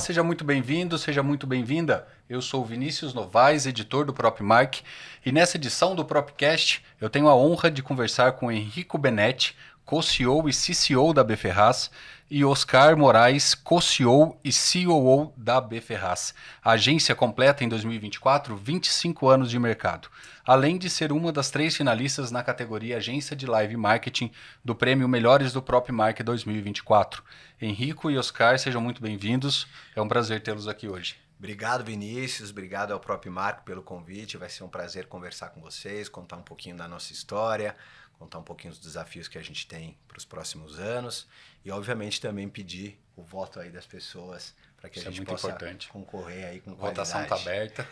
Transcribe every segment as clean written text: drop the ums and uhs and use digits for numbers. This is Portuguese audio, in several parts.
seja muito bem-vindo, seja muito bem-vinda. Eu sou o Vinícius Novaes, editor do PropMark, e nessa edição do Propcast eu tenho a honra de conversar com Henrico Benetti, co-CEO e CCO da Bferraz, e Oscar Moraes, co-CEO e COO da Bferraz. A agência completa em 2024 25 anos de mercado, além de ser uma das 3 finalistas na categoria Agência de Live Marketing do Prêmio Melhores do PropMark 2024. Henrico e Oscar, sejam muito bem-vindos. É um prazer tê-los aqui hoje. Obrigado, Vinícius. Obrigado ao PropMark pelo convite. Vai ser um prazer conversar com vocês, contar um pouquinho da nossa história, contar um pouquinho dos desafios que a gente tem para os próximos anos e, obviamente, também pedir o voto aí das pessoas para que a gente possa concorrer aí com qualidade. A votação está aberta.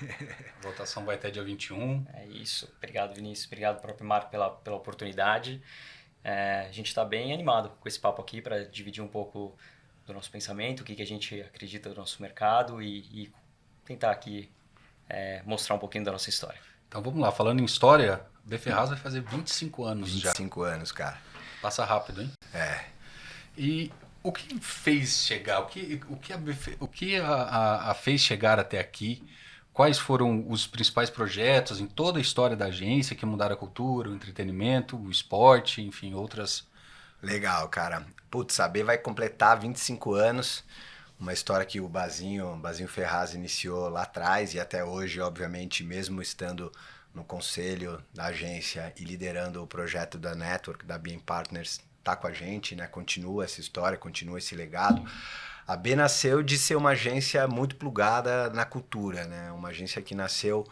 A votação vai até dia 21. É isso. Obrigado, Vinícius. Obrigado, PropMark, pela oportunidade. A gente está bem animado com esse papo aqui para dividir um pouco do nosso pensamento, o que a gente acredita do nosso mercado e tentar aqui mostrar um pouquinho da nossa história. Então vamos lá, falando em história, a Bferraz vai fazer 25 anos 25 anos, cara. Passa rápido, hein? É. E o que fez chegar, o que a fez chegar até aqui? Quais foram os principais projetos em toda a história da agência que mudaram a cultura, o entretenimento, o esporte, enfim, outras... Legal, cara. Putz, a B vai completar 25 anos, uma história que o Bazinho Ferraz iniciou lá atrás e até hoje, obviamente, mesmo estando no conselho da agência e liderando o projeto da Network, da BM Partners, tá com a gente, né? Continua essa história, continua esse legado. A B nasceu de ser uma agência muito plugada na cultura, né? Uma agência que nasceu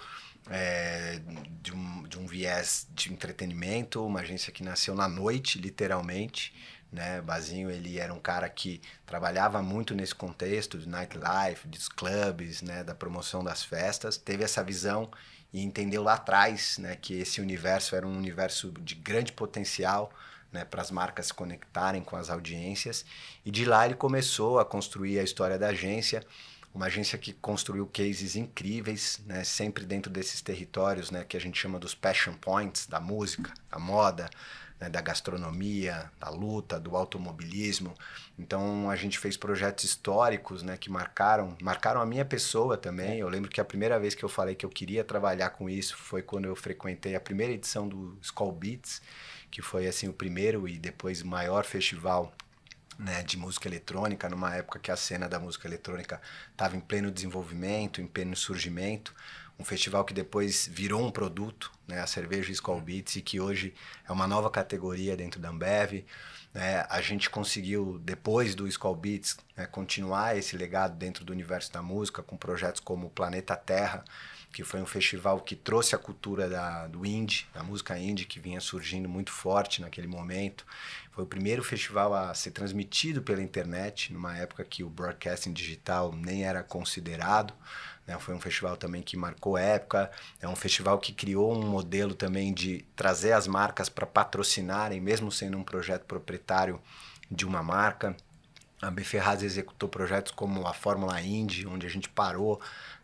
de um viés de entretenimento, uma agência que nasceu na noite, literalmente, né? Bazinho, ele era um cara que trabalhava muito nesse contexto de nightlife, dos clubes, né? Da promoção das festas, teve essa visão e entendeu lá atrás, né? Que esse universo era um universo de grande potencial, né, para as marcas se conectarem com as audiências, e de lá ele começou a construir a história da agência, uma agência que construiu cases incríveis, né, sempre dentro desses territórios, né, que a gente chama dos passion points, da música, da moda, né, da gastronomia, da luta, do automobilismo. Então a gente fez projetos históricos, né, que marcaram a minha pessoa também. Eu lembro que a primeira vez que eu falei que eu queria trabalhar com isso foi quando eu frequentei a primeira edição do Skol Beats, que foi assim o primeiro e depois maior festival, né, de música eletrônica, numa época que a cena da música eletrônica estava em pleno desenvolvimento, em pleno surgimento. Um festival que depois virou um produto, né, a cerveja Skol Beats, e que hoje é uma nova categoria dentro da Ambev. A gente conseguiu, depois do Skol Beats, né, continuar esse legado dentro do universo da música, com projetos como o Planeta Terra, que foi um festival que trouxe a cultura do indie, da música indie, que vinha surgindo muito forte naquele momento. Foi o primeiro festival a ser transmitido pela internet, numa época que o broadcasting digital nem era considerado, né? Foi um festival também que marcou época, é um festival que criou um modelo também de trazer as marcas para patrocinarem, mesmo sendo um projeto proprietário de uma marca. A Bferraz executou projetos como a Fórmula Indy, onde a gente parou,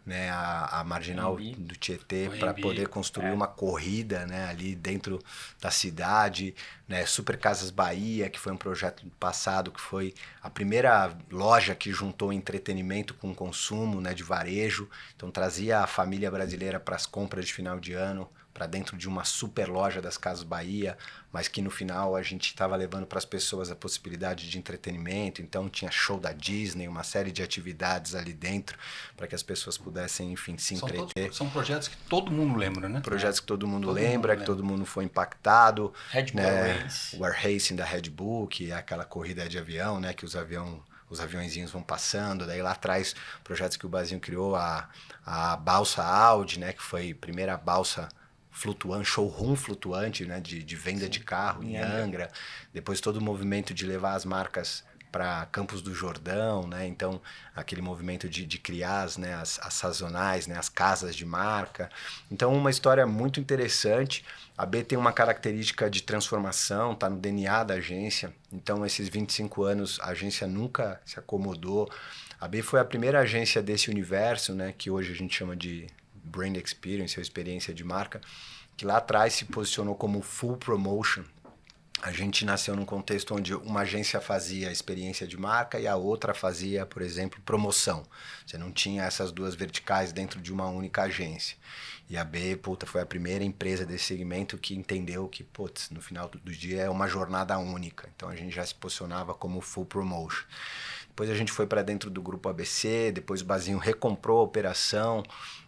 né, a marginal do Tietê para poder construir uma corrida, né, ali dentro da cidade, né, Super Casas Bahia, que foi um projeto passado, que foi a primeira loja que juntou entretenimento com consumo, né, de varejo. Então trazia a família brasileira para as compras de final de ano, para dentro de uma super loja das Casas Bahia, mas que no final a gente estava levando para as pessoas a possibilidade de entretenimento. Então tinha show da Disney, uma série de atividades ali dentro para que as pessoas pudessem, enfim, se entreter. São projetos que todo mundo lembra, né? Projetos que todo mundo lembra, que todo mundo foi impactado. Red Bull Race. O Air Racing da Red Bull, que é aquela corrida de avião, né, que os aviãozinhos vão passando. Daí lá atrás, projetos que o Bazinho criou, a balsa Audi, né, que foi a primeira balsa flutuante, showroom flutuante, né, de venda de carro em Angra. Depois todo o movimento de levar as marcas para Campos do Jordão, né? Então aquele movimento de criar as sazonais, né? As casas de marca. Então uma história muito interessante. A B tem uma característica de transformação, está no DNA da agência. Então esses 25 anos a agência nunca se acomodou. A B foi a primeira agência desse universo, né? Que hoje a gente chama de Brand Experience, ou experiência de marca, que lá atrás se posicionou como full promotion. A gente nasceu num contexto onde uma agência fazia experiência de marca e a outra fazia, por exemplo, promoção. Você não tinha essas duas verticais dentro de uma única agência. E a B, puta, foi a primeira empresa desse segmento que entendeu que, putz, no final do dia é uma jornada única. Então a gente já se posicionava como full promotion. Depois a gente foi para dentro do grupo ABC, depois o Basinho recomprou a operação,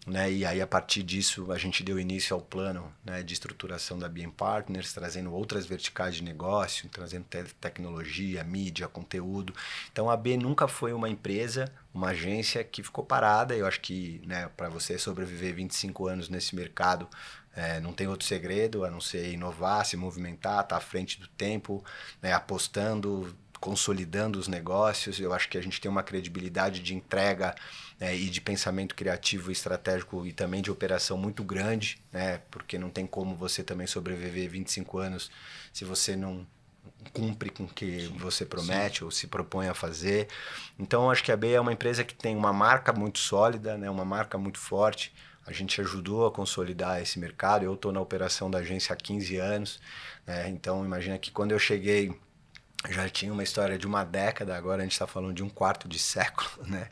né? E aí a partir disso a gente deu início ao plano, né, de estruturação da BM Partners, trazendo outras verticais de negócio, trazendo tecnologia, mídia, conteúdo. Então a B nunca foi uma empresa, uma agência que ficou parada. Eu acho que, né, para você sobreviver 25 anos nesse mercado, não tem outro segredo a não ser inovar, se movimentar, estar à frente do tempo, né, apostando, consolidando os negócios. Eu acho que a gente tem uma credibilidade de entrega, e de pensamento criativo e estratégico e também de operação muito grande, né? Porque não tem como você também sobreviver 25 anos se você não cumpre com o que você promete ou se propõe a fazer. Então, acho que a B é uma empresa que tem uma marca muito sólida, né? Uma marca muito forte. A gente ajudou a consolidar esse mercado. Eu estou na operação da agência há 15 anos, né? Então, imagina que quando eu cheguei já tinha uma história de uma década, agora a gente está falando de um quarto de século, né?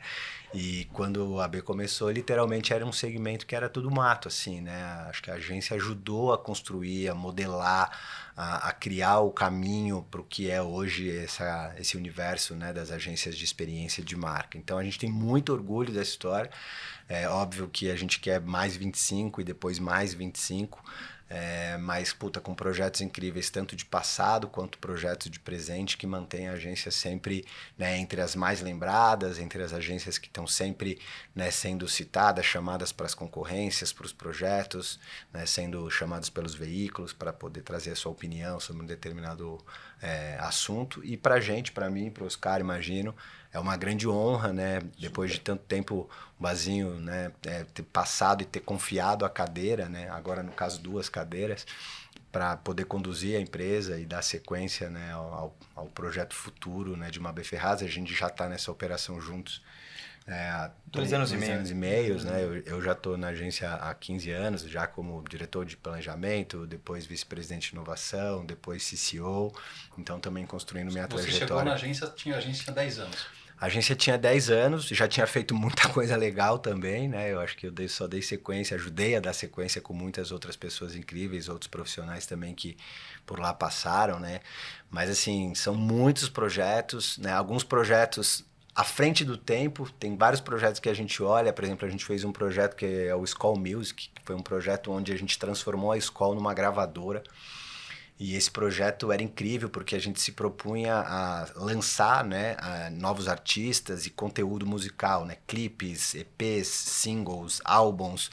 E quando a B começou, literalmente era um segmento que era tudo mato, assim, né? Acho que a agência ajudou a construir, a modelar, a criar o caminho para o que é hoje esse universo, né, das agências de experiência de marca. Então a gente tem muito orgulho dessa história. É óbvio que a gente quer mais 25 e depois mais 25. Mas, puta, com projetos incríveis, tanto de passado quanto projetos de presente, que mantém a agência sempre, né, entre as mais lembradas, entre as agências que estão sempre, né, sendo citadas, chamadas para as concorrências, para os projetos, né, sendo chamadas pelos veículos para poder trazer a sua opinião sobre um determinado assunto. E para a gente, para mim, para o Oscar, imagino, é uma grande honra, né? Depois de tanto tempo, o Basinho, né, ter passado e ter confiado a cadeira, né? Agora, no caso, 2 cadeiras, para poder conduzir a empresa e dar sequência, né, ao projeto futuro, né, de uma B Ferraz. A gente já está nessa operação juntos há 2 anos e 2 meio. anos e meio, né? Eu já estou na agência há 15 anos, já como diretor de planejamento, depois vice-presidente de inovação, depois CCO. Então, também construindo minha trajetória. Você chegou na agência, a agência tinha 10 anos. A agência tinha 10 anos, já tinha feito muita coisa legal também, né? Eu acho que só dei sequência, ajudei a dar sequência com muitas outras pessoas incríveis, outros profissionais também que por lá passaram, né? Mas, assim, são muitos projetos, né? Alguns projetos à frente do tempo, tem vários projetos que a gente olha. Por exemplo, a gente fez um projeto que é o Skol Music, que foi um projeto onde a gente transformou a Skol numa gravadora. E esse projeto era incrível porque a gente se propunha a lançar, né, novos artistas e conteúdo musical, né, clipes, EPs, singles, álbuns.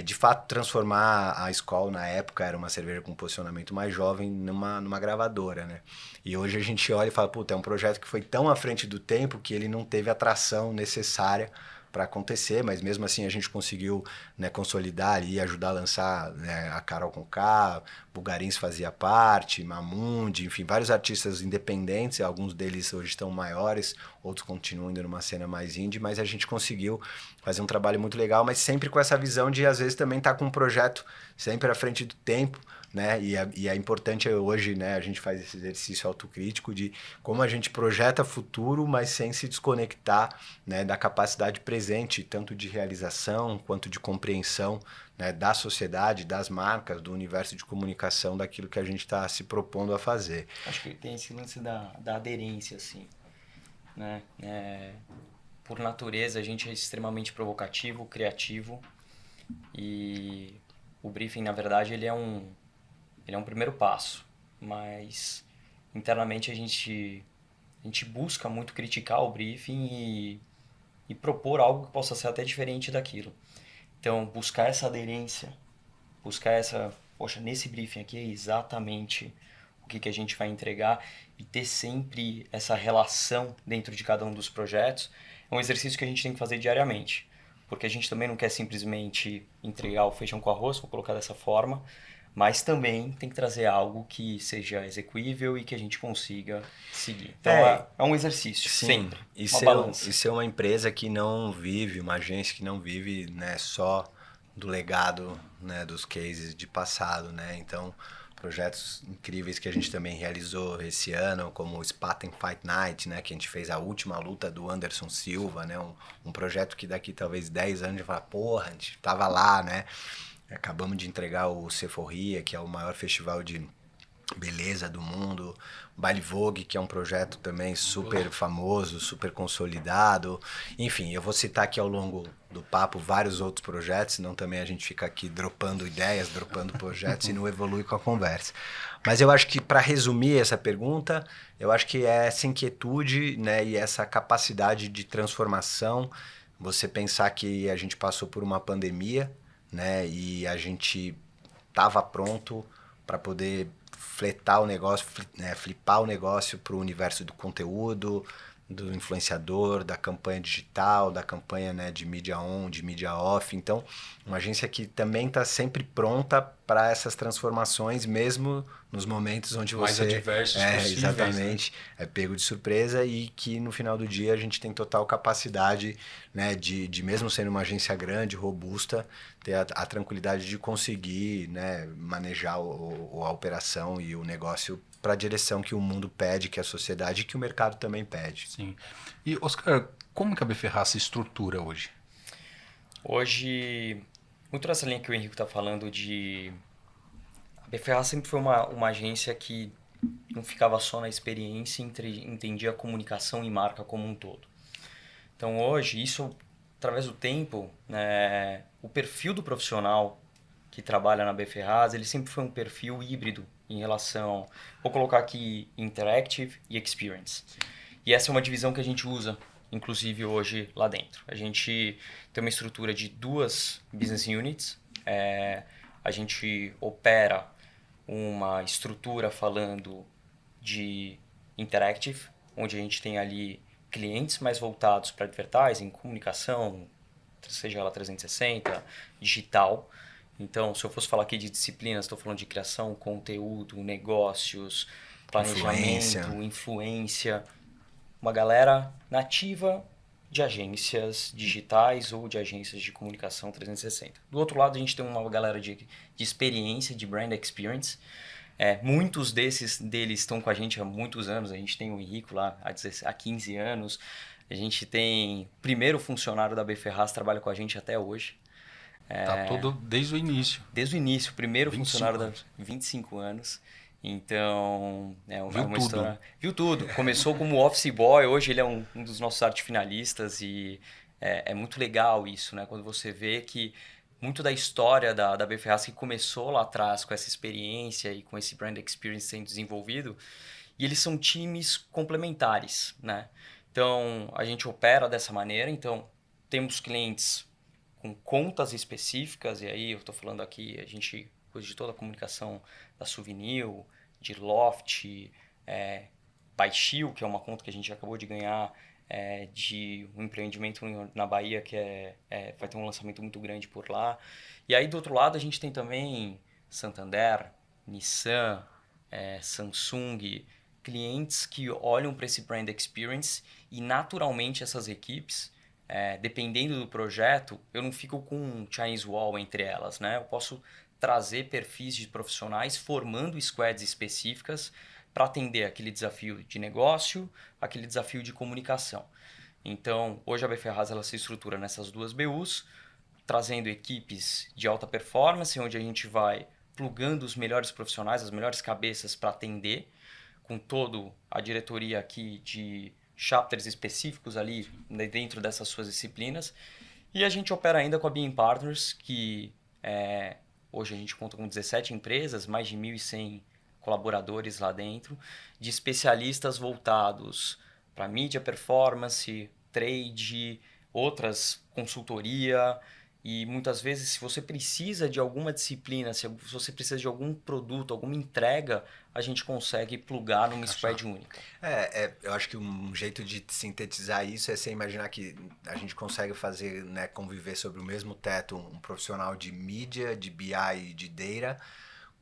De fato, transformar a Skol, na época, era uma cerveja com posicionamento mais jovem, numa gravadora, né? E hoje a gente olha e fala, puta, é um projeto que foi tão à frente do tempo que ele não teve a tração necessária para acontecer, mas mesmo assim a gente conseguiu, né, consolidar e ajudar a lançar, né, a Carol Conká, Bulgarins fazia parte, Mamundi, enfim, vários artistas independentes. Alguns deles hoje estão maiores, outros continuam indo numa cena mais indie, mas a gente conseguiu fazer um trabalho muito legal, mas sempre com essa visão de, às vezes, também estar com um projeto sempre à frente do tempo, né? E é importante hoje, né, a gente faz esse exercício autocrítico de como a gente projeta futuro, mas sem se desconectar, né, da capacidade presente, tanto de realização quanto de compreensão, né, da sociedade, das marcas, do universo de comunicação, daquilo que a gente está se propondo a fazer. Acho que tem esse lance da aderência, assim, né? Por natureza, a gente é extremamente provocativo, criativo, e o briefing, na verdade, ele é um primeiro passo, mas internamente a gente busca muito criticar o briefing e propor algo que possa ser até diferente daquilo. Então, buscar essa aderência, poxa, nesse briefing aqui é exatamente o que a gente vai entregar, e ter sempre essa relação dentro de cada um dos projetos é um exercício que a gente tem que fazer diariamente, porque a gente também não quer simplesmente entregar o feijão com arroz, vou colocar dessa forma, mas também tem que trazer algo que seja execuível e que a gente consiga seguir. Então é um exercício, sim, sempre. Uma balança. E ser uma empresa que não vive, uma agência que não vive, né, só do legado, né, dos cases de passado, né? Então, projetos incríveis que a gente também realizou esse ano, como o Spartan Fight Night, né, que a gente fez a última luta do Anderson Silva, né, um projeto que daqui talvez 10 anos a gente fala, porra, a gente tava lá, né, acabamos de entregar o Sephora, que é o maior festival de beleza do mundo, Baile Vogue, que é um projeto também super famoso, super consolidado. Enfim, eu vou citar aqui ao longo do papo vários outros projetos, senão também a gente fica aqui dropando ideias, dropando projetos e não evolui com a conversa. Mas eu acho que, para resumir essa pergunta, eu acho que é essa inquietude, né, e essa capacidade de transformação, você pensar que a gente passou por uma pandemia, né, e a gente estava pronto para poder fletar o negócio, né, flipar o negócio para o universo do conteúdo, do influenciador, da campanha digital, da campanha, né, de mídia on, de mídia off. Então, uma agência que também está sempre pronta para essas transformações, mesmo nos momentos onde Mais você adversos possíveis, exatamente, é pego de surpresa, e que no final do dia a gente tem total capacidade, né, de mesmo sendo uma agência grande, robusta, ter a tranquilidade de conseguir, né, manejar a operação e o negócio para a direção que o mundo pede, que a sociedade e que o mercado também pede. Sim. E, Oscar, como que a Beferraz se estrutura hoje? Hoje, muito nessa linha que o Henrique está falando de... A BFA sempre foi uma agência que não ficava só na experiência, entendia a comunicação e marca como um todo. Então hoje, isso, através do tempo, né, o perfil do profissional que trabalha na Beferraz, ele sempre foi um perfil híbrido em relação, vou colocar aqui, interactive e experience. E essa é uma divisão que a gente usa, inclusive hoje lá dentro. A gente tem uma estrutura de 2 business units, a gente opera uma estrutura falando de interactive, onde a gente tem ali clientes mais voltados para advertising, comunicação, seja ela 360, digital. Então, se eu fosse falar aqui de disciplinas, estou falando de criação, conteúdo, negócios, planejamento, influência. Uma galera nativa de agências digitais ou de agências de comunicação 360. Do outro lado, a gente tem uma galera de experiência, de brand experience. Muitos deles estão com a gente há muitos anos. A gente tem o Henrico lá há 15 anos. A gente tem o primeiro funcionário da Beferraz trabalha com a gente até hoje. Tá tudo desde o início. Desde o início, o primeiro 25 funcionário anos. 25 anos. Então, Viu uma tudo. história... Viu tudo. Começou como office boy, hoje ele é um dos nossos arte finalistas e é muito legal isso, né? Quando você vê que muito da história da Beferraz que começou lá atrás com essa experiência e com esse brand experience sendo desenvolvido, e eles são times complementares, né? Então, a gente opera dessa maneira, então temos clientes com contas específicas, e aí eu estou falando aqui, a gente cuida de toda a comunicação da Souvenir, de Loft, Baixio, que é uma conta que a gente acabou de ganhar, de um empreendimento na Bahia que vai ter um lançamento muito grande por lá. E aí do outro lado a gente tem também Santander, Nissan, Samsung, clientes que olham para esse brand experience e naturalmente essas equipes, dependendo do projeto, eu não fico com um Chinese wall entre elas, né? Eu posso trazer perfis de profissionais formando squads específicas para atender aquele desafio de negócio, aquele desafio de comunicação. Então, hoje a Beferraz ela se estrutura nessas 2 BUs, trazendo equipes de alta performance, onde a gente vai plugando os melhores profissionais, as melhores cabeças para atender, com toda a diretoria aqui de chapters específicos ali dentro dessas suas disciplinas. E a gente opera ainda com a Being Partners, que hoje a gente conta com 17 empresas, mais de 1.100 colaboradores lá dentro, de especialistas voltados para mídia, performance, trade, outras consultoria. E muitas vezes, se você precisa de alguma disciplina, se você precisa de algum produto, alguma entrega, a gente consegue plugar numa squad única. Eu acho que um jeito de sintetizar isso é você imaginar que a gente consegue fazer, né, conviver sobre o mesmo teto um profissional de mídia, de BI e de data,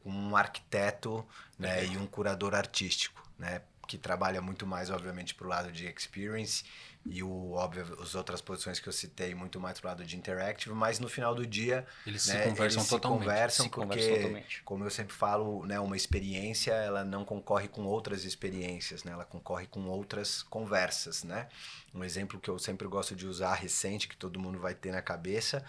com um arquiteto, né, e um curador artístico, né? que trabalha muito mais, obviamente, para o lado de experience e óbvio, as outras posições que eu citei muito mais para o lado de interactive, mas no final do dia Eles né, se conversam eles totalmente. conversam Se porque, conversam totalmente. como eu sempre falo, né, uma experiência ela não concorre com outras experiências, né, ela concorre com outras conversas, né? Um exemplo que eu sempre gosto de usar recente, que todo mundo vai ter na cabeça,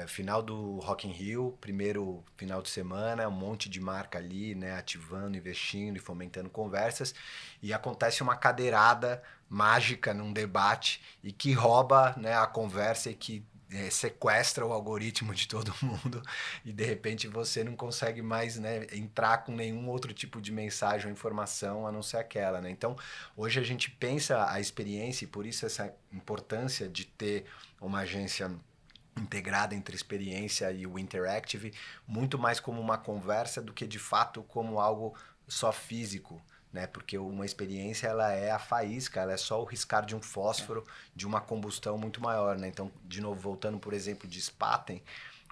final do Rock in Rio, primeiro final de semana, um monte de marca ali, né, ativando, investindo e fomentando conversas, e acontece uma cadeirada mágica num debate e que rouba, né, a conversa e que sequestra o algoritmo de todo mundo e de repente você não consegue mais, né, entrar com nenhum outro tipo de mensagem ou informação a não ser aquela, né? Então, hoje a gente pensa a experiência e por isso essa importância de ter uma agência integrada entre a experiência e o interactive, muito mais como uma conversa do que de fato como algo só físico, né? Porque uma experiência ela é a faísca, ela é só o riscar de um fósforo de uma combustão muito maior, né? Então, de novo, voltando por exemplo de Spaten,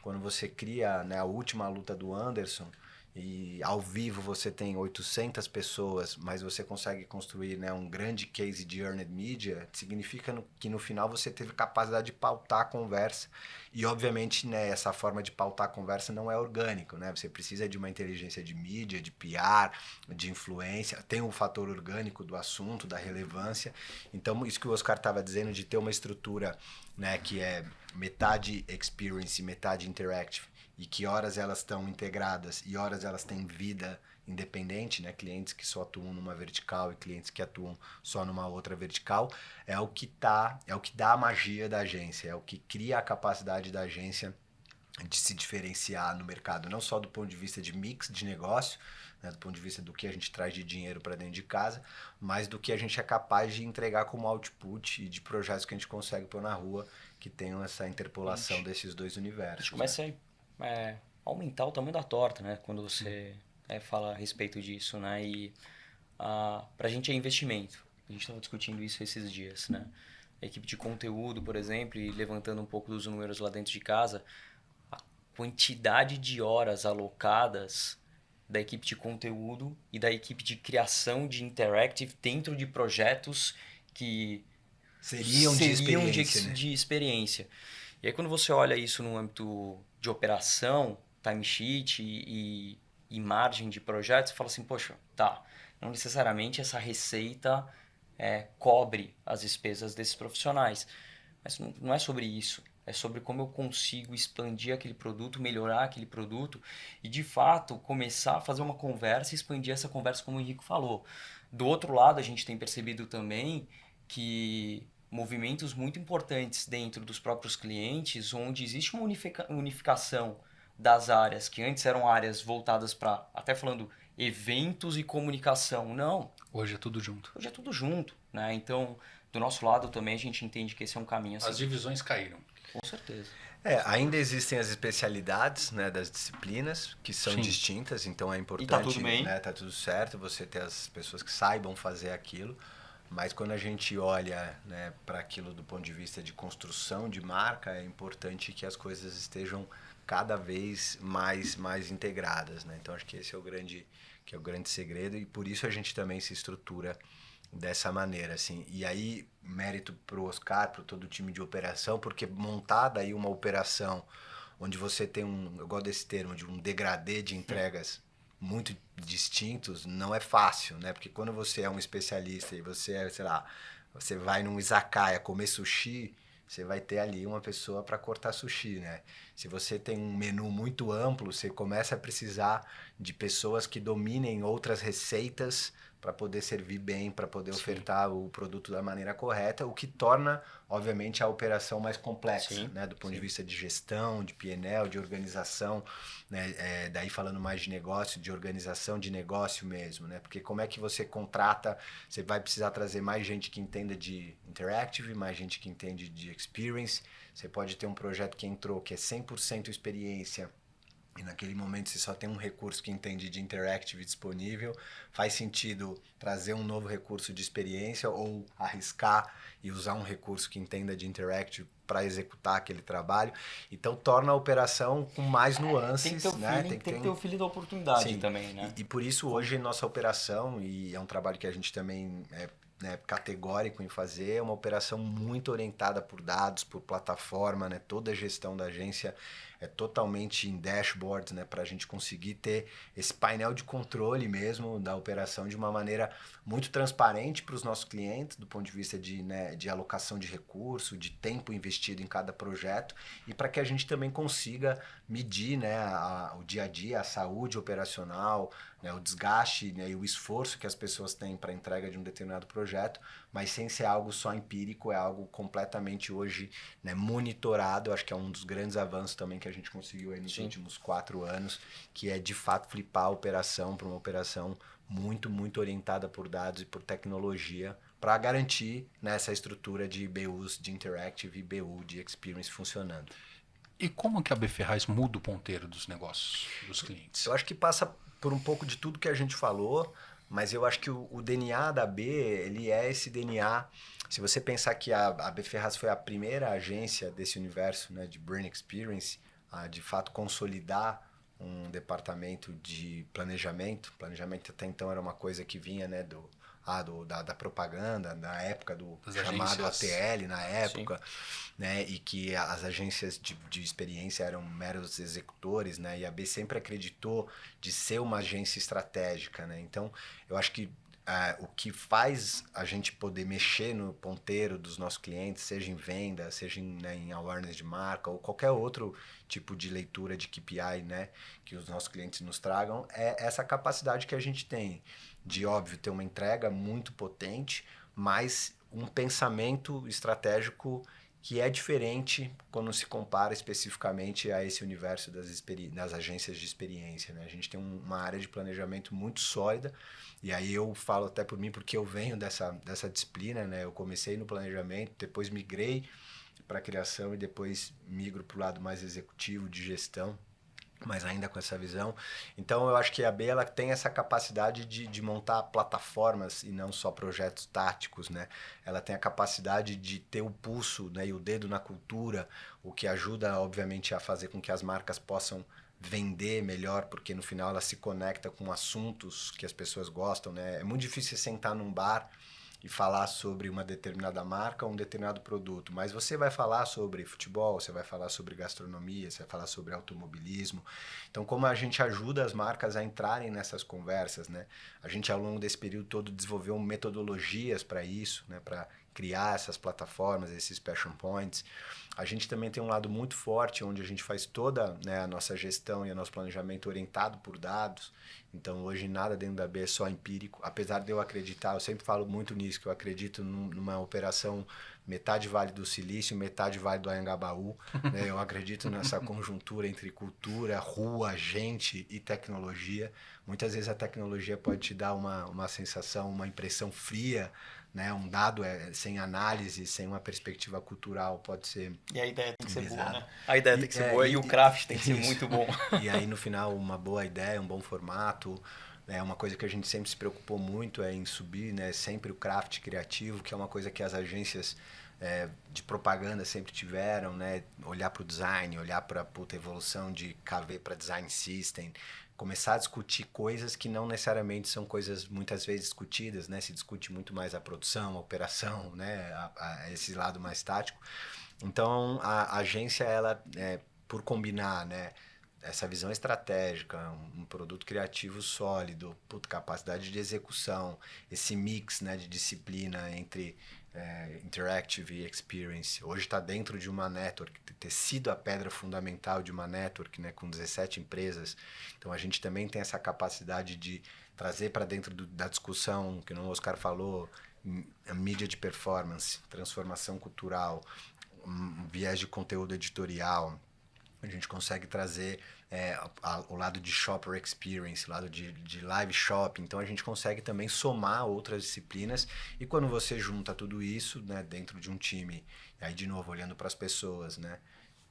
quando você cria, né, a última luta do Anderson e ao vivo você tem 800 pessoas, mas você consegue construir, né, um grande case de earned media, significa que no final você teve capacidade de pautar a conversa. E obviamente, né, essa forma de pautar a conversa não é orgânico, né? Você precisa de uma inteligência de mídia, de PR, de influência, tem o fator orgânico do assunto, da relevância. Então, isso que o Oscar estava dizendo de ter uma estrutura, né, que é metade experience e metade interactive, e que horas elas estão integradas e horas elas têm vida independente, né? Clientes que só atuam numa vertical e clientes que atuam só numa outra vertical, é o que dá a magia da agência, é o que cria a capacidade da agência de se diferenciar no mercado, não só do ponto de vista de mix de negócio, né, do ponto de vista do que a gente traz de dinheiro para dentro de casa, mas do que a gente é capaz de entregar como output e de projetos que a gente consegue pôr na rua que tenham essa interpolação desses dois A universos. gente começa a aumentar o tamanho da torta, né? Quando você fala a respeito disso, né? E pra gente é investimento. A gente estava discutindo isso esses dias, né? A equipe de conteúdo, por exemplo, e levantando um pouco dos números lá dentro de casa, a quantidade de horas alocadas da equipe de conteúdo e da equipe de criação de interactive dentro de projetos que seriam de experiência, né? de experiência. E aí quando você olha isso no âmbito de operação, timesheet e margem de projetos, você fala assim, poxa, tá, não necessariamente essa receita cobre as despesas desses profissionais. Mas não é sobre isso. É sobre como eu consigo expandir aquele produto, melhorar aquele produto e, de fato, começar a fazer uma conversa e expandir essa conversa, como o Henrique falou. Do outro lado, a gente tem percebido também que movimentos muito importantes dentro dos próprios clientes, onde existe uma unificação das áreas, que antes eram áreas voltadas para, até falando, eventos e comunicação. Não, Hoje é tudo junto. hoje é tudo junto, né? Então, do nosso lado também a gente entende que esse é um caminho assim. As divisões caíram. Com certeza. Ainda existem as especialidades, né, das disciplinas, que são Sim. distintas, então é importante, E tá tudo bem. né, tá tudo certo, você ter as pessoas que saibam fazer aquilo, mas quando a gente olha, né, para aquilo do ponto de vista de construção de marca, é importante que as coisas estejam cada vez mais integradas, né? Então acho que esse é o grande segredo e por isso a gente também se estrutura dessa maneira, assim. E aí, mérito pro Oscar, pro todo o time de operação, porque montada aí uma operação onde você tem eu gosto desse termo, de um degradê de entregas muito distintos, não é fácil, né? Porque quando você é um especialista e você é, sei lá, você vai num izakaya comer sushi, você vai ter ali uma pessoa para cortar sushi, né? Se você tem um menu muito amplo, você começa a precisar de pessoas que dominem outras receitas para poder servir bem, para poder ofertar o produto da maneira correta, o que torna, obviamente, a operação mais complexa, né? Do ponto de vista de gestão, de PNL, de organização, né? Daí falando mais de negócio, de organização de negócio mesmo, né? Porque como é que você contrata, você vai precisar trazer mais gente que entenda de interactive, mais gente que entende de experience, você pode ter um projeto que entrou, que é 100% experiência, e naquele momento você só tem um recurso que entende de interactive disponível, faz sentido trazer um novo recurso de experiência ou arriscar e usar um recurso que entenda de interactive para executar aquele trabalho. Então torna a operação com mais nuances, né? Tem que ter o feeling da oportunidade Sim, também, né? e por isso hoje nossa operação, e é um trabalho que a gente também é, né, categórico em fazer, é uma operação muito orientada por dados, por plataforma, né? Toda a gestão da agência é totalmente em dashboards, né? Para a gente conseguir ter esse painel de controle mesmo da operação de uma maneira muito transparente para os nossos clientes, do ponto de vista de, né, de alocação de recurso, de tempo investido em cada projeto, e para que a gente também consiga medir, né, o dia a dia, a saúde operacional, né, o desgaste, né, e o esforço que as pessoas têm para a entrega de um determinado projeto, mas sem ser algo só empírico, é algo completamente hoje, né, monitorado. Eu acho que é um dos grandes avanços também que a gente conseguiu aí nos Sim. últimos 4 anos, que é de fato flipar a operação para uma operação muito, muito orientada por dados e por tecnologia para garantir, né, essa estrutura de BUs de Interactive e BU de Experience funcionando. E como que a B Ferraz muda o ponteiro dos negócios dos clientes? Eu acho que passa por um pouco de tudo que a gente falou, mas eu acho que o DNA da B, ele é esse DNA. Se você pensar que a B Ferraz foi a primeira agência desse universo, né, de Brand Experience, a de fato consolidar um departamento de planejamento. Planejamento até então era uma coisa que vinha, né, da propaganda, na época do Das chamado agências. ATL, na época, né, e que as agências de experiência eram meros executores, né, e a B sempre acreditou de ser uma agência estratégica, né, então eu acho que o que faz a gente poder mexer no ponteiro dos nossos clientes, seja em venda, seja em, né, em awareness de marca ou qualquer outro tipo de leitura de KPI, né, que os nossos clientes nos tragam, é essa capacidade que a gente tem de, óbvio, ter uma entrega muito potente, mas um pensamento estratégico que é diferente quando se compara especificamente a esse universo das agências de experiência, né? A gente tem uma área de planejamento muito sólida, e aí eu falo até por mim porque eu venho dessa disciplina, né? Eu comecei no planejamento, depois migrei para a criação e depois migro para o lado mais executivo de gestão, mas ainda com essa visão. Então eu acho que a B ela tem essa capacidade de montar plataformas e não só projetos táticos, né? Ela tem a capacidade de ter o pulso, né, e o dedo na cultura, o que ajuda obviamente a fazer com que as marcas possam vender melhor, porque no final ela se conecta com assuntos que as pessoas gostam, né? É muito difícil você sentar num bar e falar sobre uma determinada marca ou um determinado produto, mas você vai falar sobre futebol, você vai falar sobre gastronomia, você vai falar sobre automobilismo. Então, como a gente ajuda as marcas a entrarem nessas conversas, né? A gente ao longo desse período todo desenvolveu metodologias para isso, né? Para criar essas plataformas, esses passion points. A gente também tem um lado muito forte onde a gente faz toda, né, a nossa gestão e o nosso planejamento orientado por dados. Então hoje nada dentro da B é só empírico, apesar de eu acreditar, eu sempre falo muito nisso, que eu acredito numa operação metade Vale do Silício, metade Vale do Anhangabaú, né? Eu acredito nessa conjuntura entre cultura, rua, gente e tecnologia. Muitas vezes a tecnologia pode te dar uma sensação, uma impressão fria, né? Um dado sem análise, sem uma perspectiva cultural pode ser. E a ideia tem que ser boa, Exato. né? A ideia tem que ser boa e o craft tem que ser Isso. muito bom. E aí no final uma boa ideia, um bom formato, é uma coisa que a gente sempre se preocupou muito em subir, né, sempre o craft criativo, que é uma coisa que as agências de propaganda sempre tiveram, né, olhar para o design, olhar para a evolução de KV para design system, começar a discutir coisas que não necessariamente são coisas muitas vezes discutidas, né, se discute muito mais a produção, a operação, né, esse lado mais tático. Então a agência ela por combinar, né, essa visão estratégica, um produto criativo sólido, capacidade de execução, esse mix, né, de disciplina entre interactive e experience. Hoje está dentro de uma network, ter sido a pedra fundamental de uma network, né, com 17 empresas. Então a gente também tem essa capacidade de trazer para dentro da discussão, que o Oscar falou, a mídia de performance, transformação cultural, viés de conteúdo editorial. A gente consegue trazer o lado de shopper experience, o lado de live shopping. Então a gente consegue também somar outras disciplinas, e quando você junta tudo isso, né, dentro de um time, e aí de novo olhando para as pessoas, né,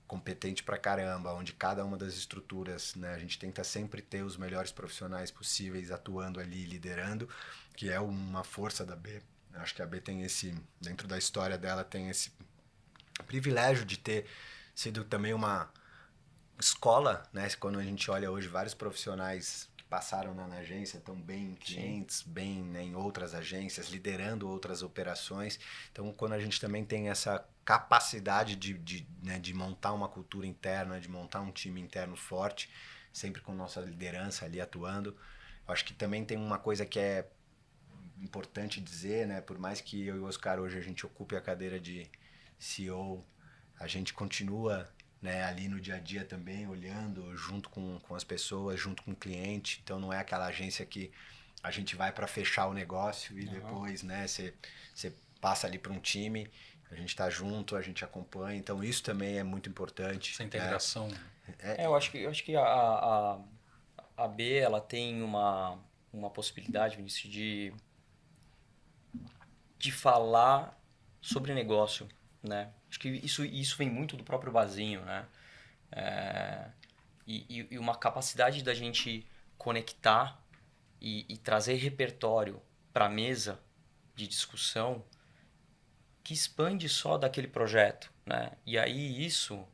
competente pra caramba, onde cada uma das estruturas, né, a gente tenta sempre ter os melhores profissionais possíveis atuando ali, liderando, que é uma força da B. Acho que a B tem dentro da história dela, tem esse privilégio de ter sido também uma escola, né? Quando a gente olha hoje vários profissionais que passaram na agência, estão bem em clientes, bem, né, em outras agências, liderando outras operações. Então, quando a gente também tem essa capacidade né, de montar uma cultura interna, de montar um time interno forte, sempre com nossa liderança ali atuando, eu acho que também tem uma coisa que é importante dizer, né? Por mais que eu e o Oscar hoje a gente ocupe a cadeira de CEO, a gente continua, né, ali no dia a dia também, olhando junto com as pessoas, junto com o cliente. Então não é aquela agência que a gente vai para fechar o negócio e depois, né, você passa ali para um time, a gente está junto, a gente acompanha. Então isso também é muito importante. Essa integração. Né? Eu acho que a B ela tem uma possibilidade, Vinícius, de falar sobre negócio, né? Acho que isso vem muito do próprio Basinho, né? E uma capacidade da gente conectar e trazer repertório para a mesa de discussão que expande só daquele projeto, né? E aí isso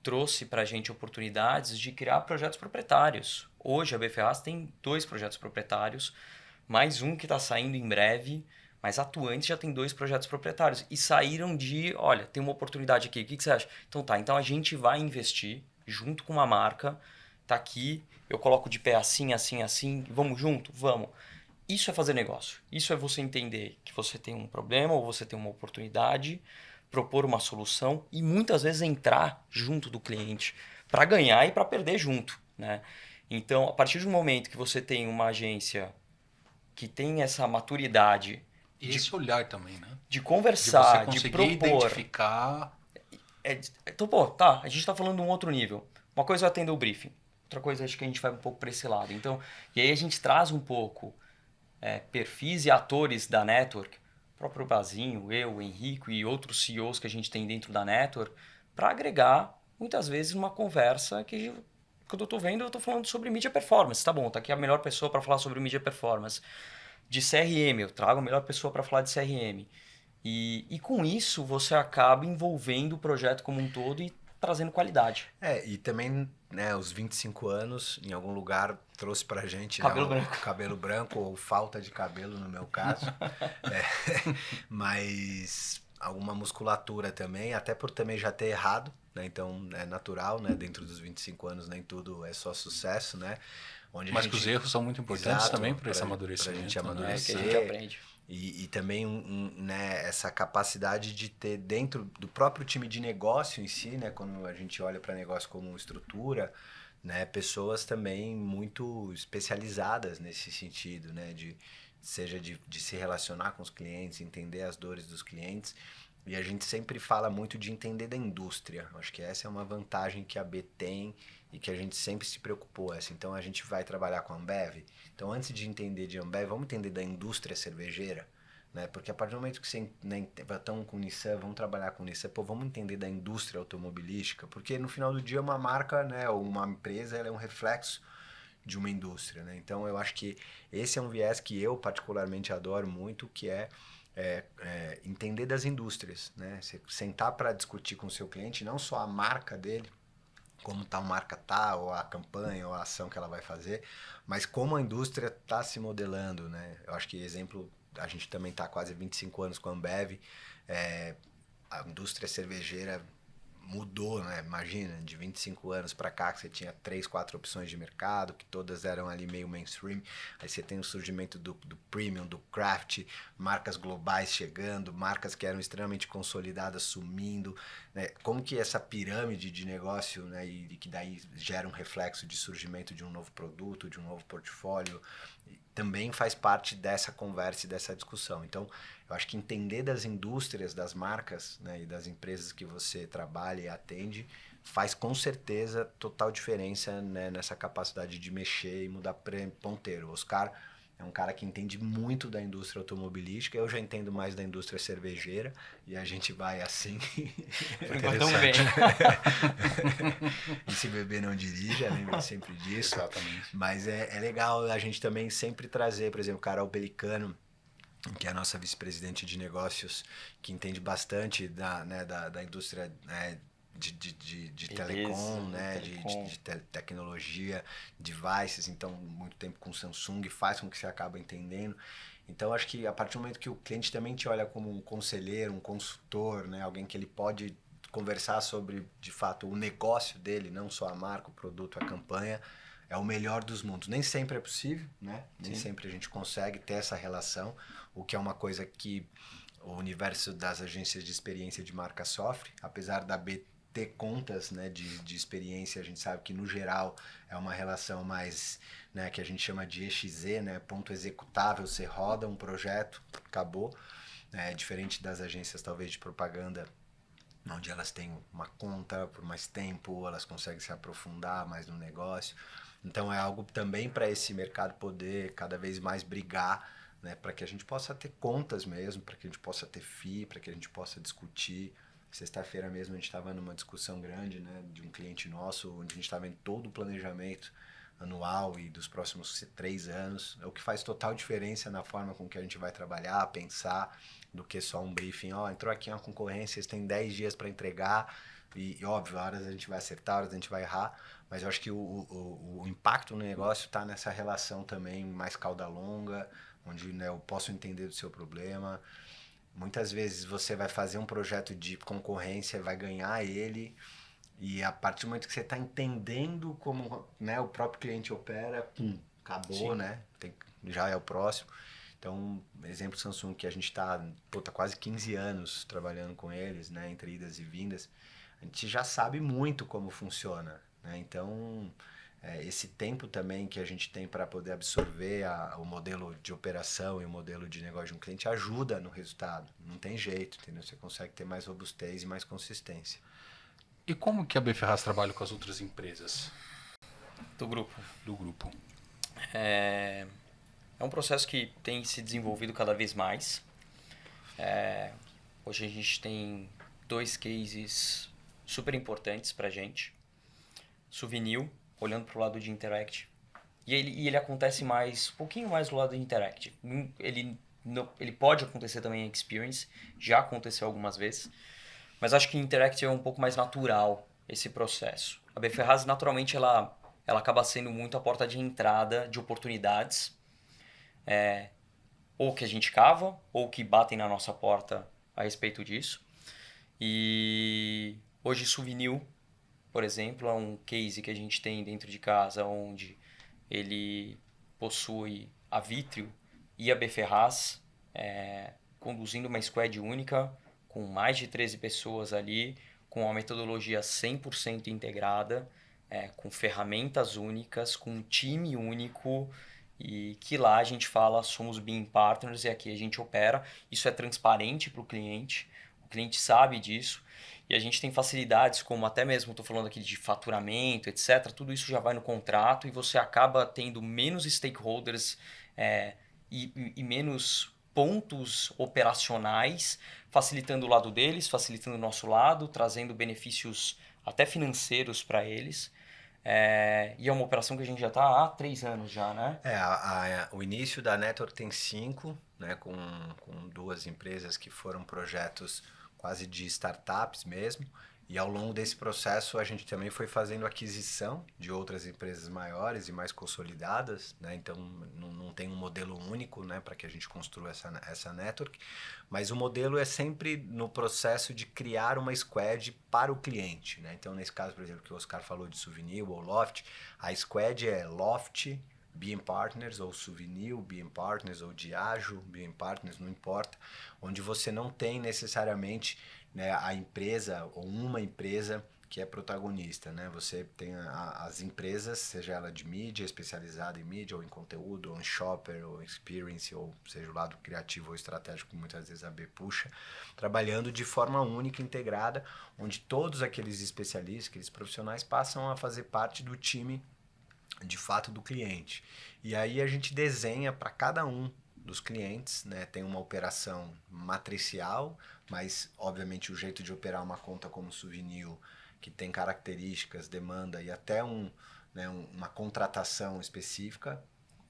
trouxe para a gente oportunidades de criar projetos proprietários. Hoje a B Ferraz tem 2 projetos proprietários, mais um que está saindo em breve, mas atuantes já tem 2 projetos proprietários. E saíram olha, tem uma oportunidade aqui, o que você acha? Então tá, então a gente vai investir junto com uma marca, tá aqui, eu coloco de pé assim, assim, assim, vamos junto? Vamos. Isso é fazer negócio. Isso é você entender que você tem um problema ou você tem uma oportunidade, propor uma solução e muitas vezes entrar junto do cliente para ganhar e para perder junto, né? Então, a partir do momento que você tem uma agência que tem essa maturidade E esse olhar também, né? de De você conversar, de conseguir propor. identificar. Então, pô, tá, a gente está falando de um outro nível. Uma coisa é atender o briefing, outra coisa acho que a gente vai um pouco para esse lado. Então, e aí a gente traz um pouco perfis e atores da network, o próprio Basinho, eu, o Henrico e outros CEOs que a gente tem dentro da network, para agregar, muitas vezes, numa conversa que quando eu estou vendo, eu estou falando sobre mídia performance. Tá bom, tá aqui a melhor pessoa para falar sobre mídia performance. De CRM, eu trago a melhor pessoa para falar de CRM. E com isso, você acaba envolvendo o projeto como um todo e trazendo qualidade. E também, né, os 25 anos, em algum lugar, trouxe pra gente, né, Cabelo branco. cabelo branco ou falta de cabelo, no meu caso. Mas alguma musculatura também, até por também já ter errado, né? Então é natural, né? Dentro dos 25 anos nem tudo é só sucesso, né? Onde Mas que os erros são muito importantes Exato, também para esse pra amadurecimento. gente né? amadurecer. É o que a gente aprende. E também né, essa capacidade de ter dentro do próprio time de negócio em si, né, quando a gente olha para negócio como estrutura, né, pessoas também muito especializadas nesse sentido, né, seja de se relacionar com os clientes, entender as dores dos clientes. E a gente sempre fala muito de entender da indústria. Acho que essa é uma vantagem que a B tem e que a gente sempre se preocupou. Então a gente vai trabalhar com a Ambev. Então antes de entender de Ambev, vamos entender da indústria cervejeira. Né? Porque a partir do momento que você estão com Nissan, vamos trabalhar com Nissan, pô, vamos entender da indústria automobilística. Porque no final do dia uma marca, né, ou uma empresa, ela é um reflexo de uma indústria. Né? Então eu acho que esse é um viés que eu particularmente adoro muito, que é entender das indústrias, né? Você sentar para discutir com o seu cliente não só a marca dele, como tal marca tá, ou a campanha, ou a ação que ela vai fazer, mas como a indústria está se modelando, né? Eu acho que exemplo, a gente também está quase 25 anos com a Ambev, a indústria cervejeira mudou, né? Imagina, de 25 anos para cá que você tinha 3, 4 opções de mercado, que todas eram ali meio mainstream. Aí você tem o surgimento do premium, do craft, marcas globais chegando, marcas que eram extremamente consolidadas sumindo, né? Como que essa pirâmide de negócio, né, e que daí gera um reflexo de surgimento de um novo produto, de um novo portfólio, também faz parte dessa conversa e dessa discussão. Então, eu acho que entender das indústrias, das marcas, né, e das empresas que você trabalha e atende faz com certeza total diferença, né, nessa capacidade de mexer e mudar ponteiro. Oscar é um cara que entende muito da indústria automobilística, eu já entendo mais da indústria cervejeira, e a gente vai assim. Por enquanto tamo bem. E se beber não dirija, lembre sempre disso. Exatamente. Mas é legal a gente também sempre trazer, por exemplo, o Carol Pelicano, que é a nossa vice-presidente de negócios, que entende bastante da indústria, né, de telecom, né, de tecnologia, devices, então muito tempo com Samsung, faz com que você acabe entendendo. Então acho que a partir do momento que o cliente também te olha como um conselheiro, um consultor, né, alguém que ele pode conversar sobre, de fato, o negócio dele, não só a marca, o produto, a campanha, é o melhor dos mundos. Nem sempre é possível, né? Nem sempre a gente consegue ter essa relação, o que é uma coisa que o universo das agências de experiência de marca sofre, apesar da B ter contas, né, de experiência, a gente sabe que no geral é uma relação mais, né, que a gente chama de EXE, né, ponto executável, você roda um projeto, acabou, diferente das agências talvez de propaganda, onde elas têm uma conta por mais tempo, elas conseguem se aprofundar mais no negócio. Então é algo também para esse mercado poder cada vez mais brigar, né, para que a gente possa ter contas mesmo, para que a gente possa ter FII, para que a gente possa discutir. Sexta-feira mesmo a gente estava numa discussão grande, né, de um cliente nosso, onde a gente estava vendo todo o planejamento anual e dos próximos 3 anos, é o que faz total diferença na forma com que a gente vai trabalhar, pensar, do que só um briefing. Ó, entrou aqui uma concorrência, vocês têm 10 dias para entregar, e óbvio, horas a gente vai acertar, horas a gente vai errar, mas eu acho que o impacto no negócio está nessa relação também mais cauda longa, onde, né, eu posso entender do seu problema. Muitas vezes você vai fazer um projeto de concorrência, vai ganhar ele, e a partir do momento que você está entendendo como, né, o próprio cliente opera, acabou, Sim. né? Já é o próximo. Então, exemplo Samsung, que a gente está tá quase 15 anos trabalhando com eles, né, entre idas e vindas, a gente já sabe muito como funciona, né? Então, esse tempo também que a gente tem para poder absorver o modelo de operação e o modelo de negócio de um cliente ajuda no resultado. Não tem jeito, entendeu? Você consegue ter mais robustez e mais consistência. E como que a B Ferraz trabalha com as outras empresas Do grupo. do grupo? É um processo que tem se desenvolvido cada vez mais. Hoje a gente tem 2 cases super importantes pra gente. Souvenir, olhando pro lado de Interact. E ele acontece um pouquinho mais do lado de Interact. Ele pode acontecer também em Experience, já aconteceu algumas vezes. Mas acho que em Interact é um pouco mais natural esse processo. A B Ferraz, naturalmente, ela acaba sendo muito a porta de entrada de oportunidades, ou que a gente cava, ou que batem na nossa porta a respeito disso. E hoje Souvenir, por exemplo, é um case que a gente tem dentro de casa, onde ele possui a Vitrio e a B Ferraz, conduzindo uma squad única, com mais de 13 pessoas ali, com uma metodologia 100% integrada, com ferramentas únicas, com um time único, e que lá a gente fala somos BIM Partners e aqui a gente opera. Isso é transparente para o cliente sabe disso, e a gente tem facilidades como até mesmo, estou falando aqui de faturamento, etc. Tudo isso já vai no contrato e você acaba tendo menos stakeholders e menos pontos operacionais, facilitando o lado deles, facilitando o nosso lado, trazendo benefícios até financeiros para eles. E é uma operação que a gente já está há 3 anos já, né? O início da Network tem 5, né, com 2 empresas que foram projetos quase de startups mesmo. E ao longo desse processo a gente também foi fazendo aquisição de outras empresas maiores e mais consolidadas, né? Então não tem um modelo único, né, para que a gente construa essa network, mas o modelo é sempre no processo de criar uma squad para o cliente, né? Então nesse caso, por exemplo, que o Oscar falou de Souvenir ou Loft, a squad é Loft, BIM Partners, ou Souvenir, BIM Partners, ou Diageo, BIM Partners, não importa, onde você não tem necessariamente, né, a empresa ou uma empresa que é protagonista, né? Você tem as empresas, seja ela de mídia, especializada em mídia, ou em conteúdo, ou em shopper, ou experience, ou seja o lado criativo ou estratégico que muitas vezes a B puxa, trabalhando de forma única, integrada, onde todos aqueles especialistas, aqueles profissionais passam a fazer parte do time de fato do cliente. E aí a gente desenha para cada um dos clientes, né? Tem uma operação matricial, mas obviamente o jeito de operar uma conta como Souvenir, que tem características, demanda e até uma contratação específica,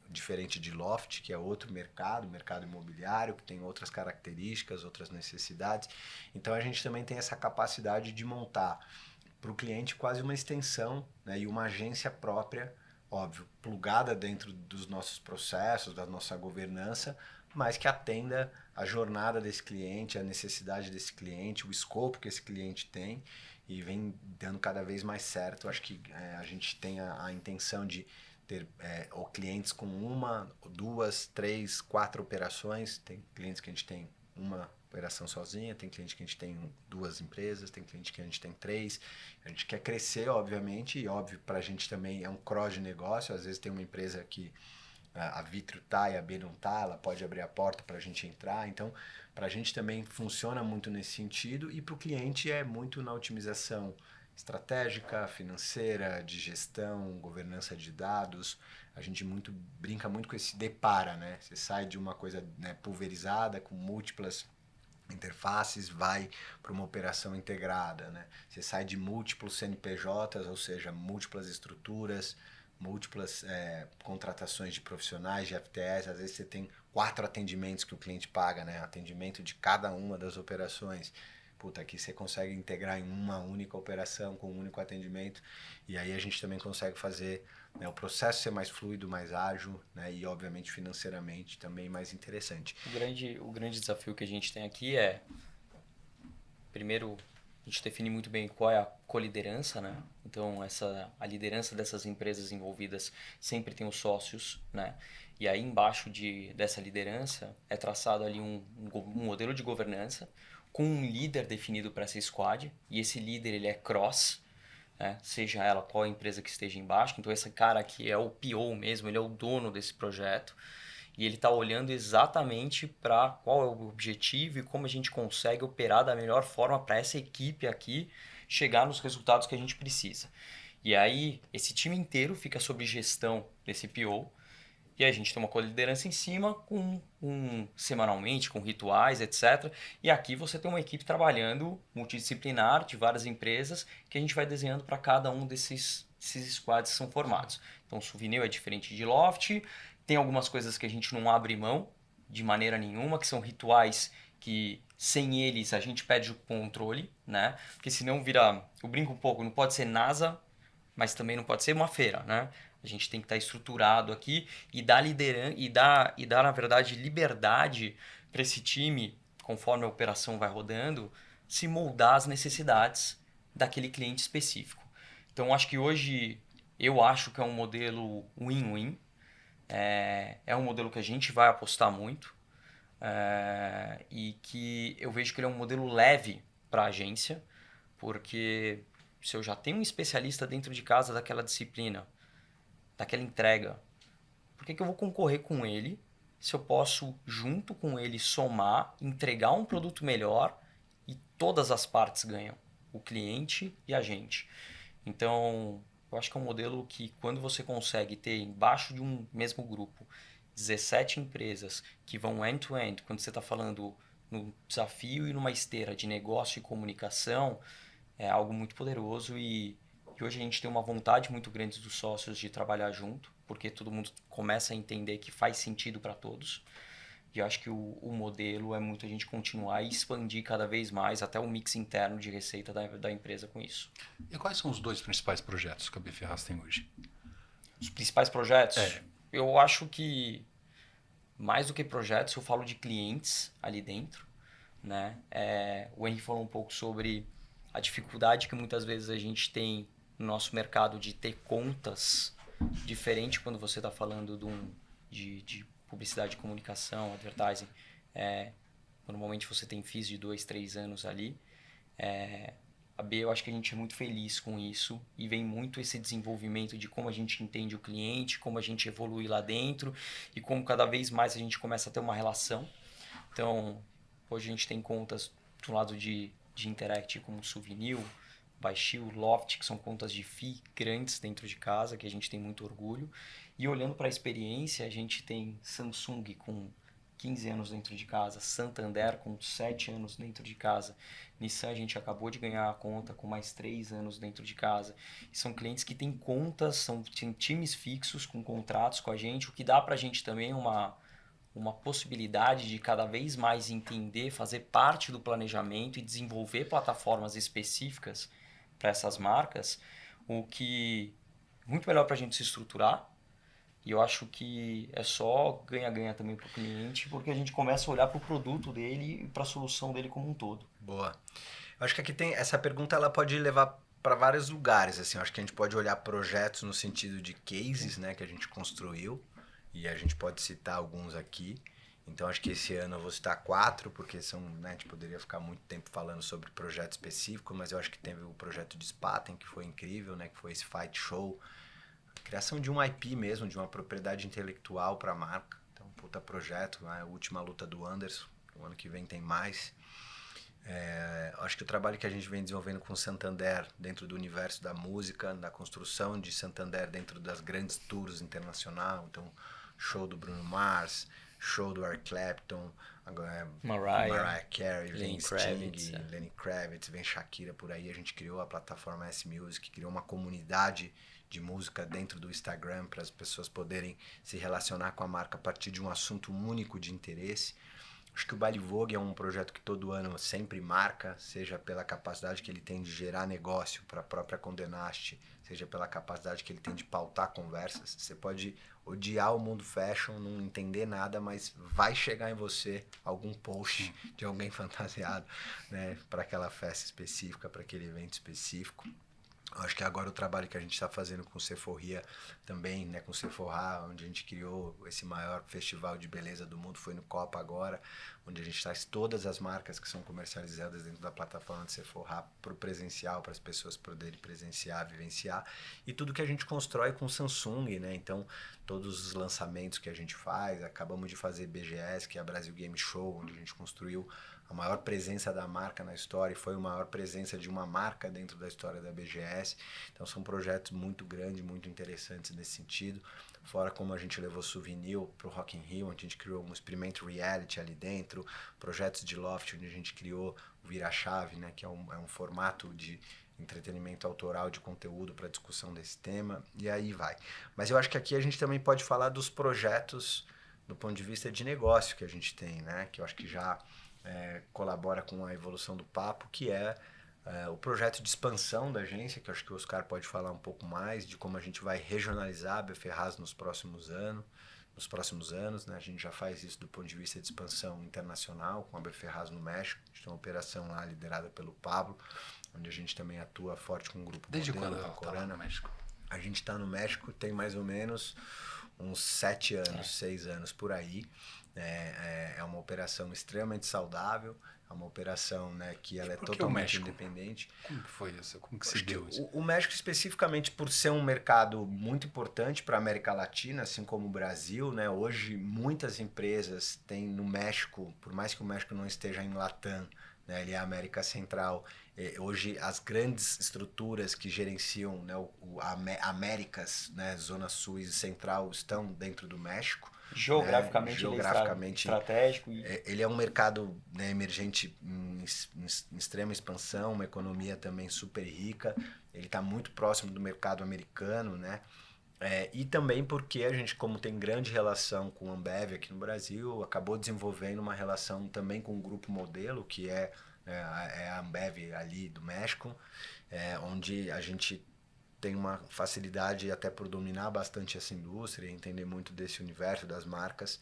diferente de Loft, que é outro mercado, mercado imobiliário, que tem outras características, outras necessidades. Então a gente também tem essa capacidade de montar para o cliente quase uma extensão, né, e uma agência própria, óbvio, plugada dentro dos nossos processos, da nossa governança, mas que atenda a jornada desse cliente, a necessidade desse cliente, o escopo que esse cliente tem e vem dando cada vez mais certo. Acho que a gente tem a intenção de ter ou clientes com uma, duas, três, quatro operações. Tem clientes que a gente tem uma operação sozinha, tem cliente que a gente tem duas empresas, tem cliente que a gente tem três. A gente quer crescer, obviamente, e óbvio, para a gente também é um cross de negócio. Às vezes tem uma empresa que a Vitro tá e a B não tá, ela pode abrir a porta para a gente entrar. Então, para a gente também funciona muito nesse sentido e para o cliente é muito na otimização estratégica, financeira, de gestão, governança de dados. A gente brinca muito com esse depara, né? Você sai de uma coisa, né, pulverizada, com múltiplas interfaces, vai para uma operação integrada, né? Você sai de múltiplos CNPJs, ou seja, múltiplas estruturas, múltiplas contratações de profissionais, de FTS. Às vezes você tem 4 atendimentos que o cliente paga, né? Atendimento de cada uma das operações. Puta, aqui você consegue integrar em uma única operação, com um único atendimento, e aí a gente também consegue fazer, né, o processo ser mais fluido, mais ágil, né, e obviamente financeiramente também mais interessante. O grande desafio que a gente tem aqui é, primeiro, a gente define muito bem qual é a coliderança, né? Então, a liderança dessas empresas envolvidas sempre tem os sócios, né? E aí, embaixo dessa liderança, é traçado ali um modelo de governança com um líder definido para essa squad. E esse líder, ele é cross, né? Seja ela qual empresa que esteja embaixo. Então, esse cara aqui é o PO mesmo, ele é o dono desse projeto. E ele está olhando exatamente para qual é o objetivo e como a gente consegue operar da melhor forma para essa equipe aqui chegar nos resultados que a gente precisa. E aí, esse time inteiro fica sob gestão desse PO e a gente tem uma liderança em cima semanalmente, com rituais, etc. E aqui você tem uma equipe trabalhando multidisciplinar de várias empresas que a gente vai desenhando para cada um desses squads que são formados. Então, o Souvenir é diferente de Loft. Tem algumas coisas que a gente não abre mão de maneira nenhuma, que são rituais que sem eles a gente perde o controle, né? Porque senão vira, eu brinco um pouco, não pode ser NASA, mas também não pode ser uma feira, né? A gente tem que estar estruturado aqui e dar liderança e dar na verdade liberdade para esse time, conforme a operação vai rodando, se moldar às necessidades daquele cliente específico. Então acho que hoje eu acho que é um modelo win-win. É um modelo que a gente vai apostar muito e que eu vejo que ele é um modelo leve para a agência, porque se eu já tenho um especialista dentro de casa daquela disciplina, daquela entrega, por que eu vou concorrer com ele se eu posso, junto com ele, somar, entregar um produto melhor e todas as partes ganham, o cliente e a gente. Então, eu acho que é um modelo que quando você consegue ter embaixo de um mesmo grupo 17 empresas que vão end-to-end, quando você está falando no desafio e numa esteira de negócio e comunicação, é algo muito poderoso e hoje a gente tem uma vontade muito grande dos sócios de trabalhar junto, porque todo mundo começa a entender que faz sentido para todos. E eu acho que o modelo é muito a gente continuar e expandir cada vez mais até o mix interno de receita da empresa com isso. E quais são os 2 principais projetos que a B Ferraz tem hoje? Os principais projetos? Eu acho que mais do que projetos, eu falo de clientes ali dentro, né? O Henry falou um pouco sobre a dificuldade que muitas vezes a gente tem no nosso mercado de ter contas diferente quando você está falando de publicidade de comunicação, advertising. Normalmente você tem FIIs de 2, 3 anos ali. A B, eu acho que a gente é muito feliz com isso e vem muito esse desenvolvimento de como a gente entende o cliente, como a gente evolui lá dentro e como cada vez mais a gente começa a ter uma relação. Então, hoje a gente tem contas do lado de Interact como Souvenir, Baixio, Loft, que são contas de FII grandes dentro de casa, que a gente tem muito orgulho. E olhando para a experiência, a gente tem Samsung com 15 anos dentro de casa, Santander com 7 anos dentro de casa, Nissan a gente acabou de ganhar a conta com mais 3 anos dentro de casa. E são clientes que têm contas, têm times fixos com contratos com a gente, o que dá para a gente também uma possibilidade de cada vez mais entender, fazer parte do planejamento e desenvolver plataformas específicas para essas marcas, o que é muito melhor para a gente se estruturar. E eu acho que é só ganha-ganha também para o cliente, porque a gente começa a olhar para o produto dele e para a solução dele como um todo. Boa. Eu acho que aqui tem essa pergunta, ela pode levar para vários lugares, assim. Eu acho que a gente pode olhar projetos no sentido de cases, né, que a gente construiu, e a gente pode citar alguns aqui. Então acho que esse ano eu vou citar 4, porque são, né, a gente poderia ficar muito tempo falando sobre projeto específico, mas eu acho que teve o projeto de Spaten, que foi incrível, né, que foi esse Fight Show. Criação de um IP mesmo, de uma propriedade intelectual para a marca. Então, puta projeto, né? A última luta do Anderson. O ano que vem tem mais. Acho que o trabalho que a gente vem desenvolvendo com o Santander dentro do universo da música, da construção de Santander dentro das grandes tours internacional. Então, show do Bruno Mars, show do Eric Clapton, agora Mariah Carey, vem Sting, Lenny Kravitz, vem Shakira por aí. A gente criou a plataforma S-Music, criou uma comunidade de música dentro do Instagram para as pessoas poderem se relacionar com a marca a partir de um assunto único de interesse. Acho que o Baile Vogue é um projeto que todo ano sempre marca, seja pela capacidade que ele tem de gerar negócio para a própria Condé Nast, seja pela capacidade que ele tem de pautar conversas. Você pode odiar o mundo fashion, não entender nada, mas vai chegar em você algum post de alguém fantasiado, né, para aquela festa específica, para aquele evento específico. Acho que agora o trabalho que a gente está fazendo com o Sephora também, né, com o Sephora, onde a gente criou esse maior festival de beleza do mundo, foi no Copa agora, onde a gente traz todas as marcas que são comercializadas dentro da plataforma de Sephora para o presencial, para as pessoas poderem presenciar, vivenciar, e tudo que a gente constrói com Samsung, né? Então, todos os lançamentos que a gente faz, acabamos de fazer BGS, que é a Brasil Game Show, onde a gente construiu a maior presença da marca na história e foi a maior presença de uma marca dentro da história da BGS. Então são projetos muito grandes, muito interessantes nesse sentido. Fora como a gente levou Souvenir para o Rock in Rio, onde a gente criou um experimento reality ali dentro. Projetos de Loft, onde a gente criou o Vira-Chave, né, que é um formato de entretenimento autoral de conteúdo para discussão desse tema. E aí vai. Mas eu acho que aqui a gente também pode falar dos projetos do ponto de vista de negócio que a gente tem, né? Que eu acho que já colabora com a evolução do papo, que é o projeto de expansão da agência, que eu acho que o Oscar pode falar um pouco mais de como a gente vai regionalizar a BFerraz nos próximos anos, né? A gente já faz isso do ponto de vista de expansão internacional, com a BFerraz no México. A gente tem uma operação lá liderada pelo Pablo, onde a gente também atua forte com o grupo Desde Modelo, quando ela tá lá no México? A gente está no México tem mais ou menos uns 7 anos, 6 anos por aí. É uma operação extremamente saudável, é uma operação, né, que ela é totalmente independente. Como que foi isso? Como que se deu isso? O México, especificamente por ser um mercado muito importante para a América Latina, assim como o Brasil, né? Hoje muitas empresas têm no México, por mais que o México não esteja em Latam, né, ele é a América Central. Hoje as grandes estruturas que gerenciam, né, Américas, né, Zona Sul e Central, estão dentro do México. Geograficamente ele é estratégico. Ele é um mercado, né, emergente em extrema expansão, uma economia também super rica. Ele está muito próximo do mercado americano, né? E também porque a gente, como tem grande relação com a Ambev aqui no Brasil, acabou desenvolvendo uma relação também com o Grupo Modelo, que é a Ambev ali do México, onde a gente tem uma facilidade até por dominar bastante essa indústria, entender muito desse universo das marcas,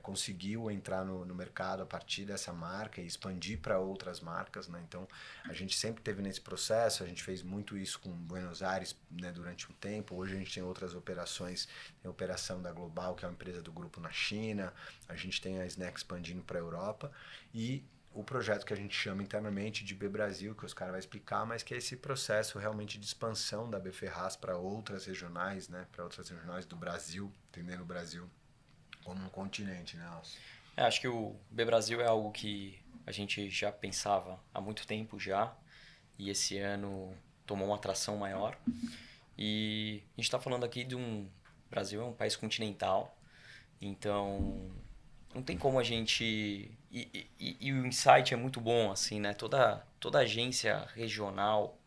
conseguiu entrar no mercado a partir dessa marca e expandir para outras marcas, né? Então a gente sempre teve nesse processo, a gente fez muito isso com Buenos Aires, né, durante um tempo. Hoje a gente tem outras operações, tem a operação da Global, que é uma empresa do grupo na China, a gente tem a Snack expandindo para a Europa e o projeto que a gente chama internamente de B Brasil, que os caras vão explicar, mas que é esse processo realmente de expansão da BFerraz para outras regionais, né, para outras regionais do Brasil, entendendo o Brasil como um continente, né, Alcio? Acho que o B Brasil é algo que a gente já pensava há muito tempo já, e esse ano tomou uma atração maior. E a gente está falando aqui de o Brasil é um país continental, então não tem como a gente... E o insight é muito bom, assim, né? Toda agência regional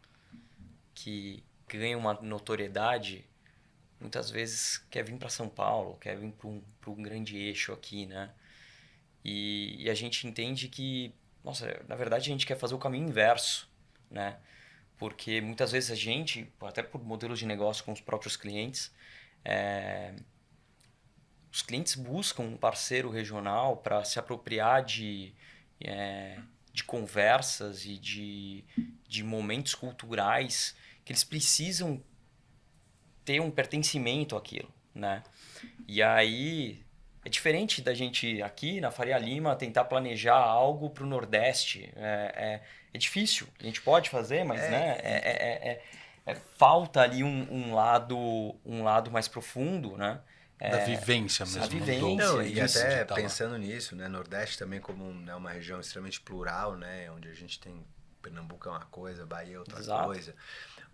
que ganha uma notoriedade, muitas vezes quer vir para São Paulo, quer vir para um grande eixo aqui, né? E a gente entende que, nossa, na verdade a gente quer fazer o caminho inverso, né? Porque muitas vezes a gente, até por modelos de negócio com os próprios clientes, os clientes buscam um parceiro regional para se apropriar de conversas e de momentos culturais que eles precisam ter um pertencimento àquilo, né? E aí é diferente da gente aqui na Faria Lima tentar planejar algo para o Nordeste. É difícil. A gente pode fazer, mas né, falta ali um lado mais profundo, né? Da vivência a mesmo. vivência. Não, e disso, até de tá lá. pensando nisso, né? Nordeste também como né, uma região extremamente plural, né? Onde a gente tem Pernambuco é uma coisa, Bahia é outra Exato. coisa.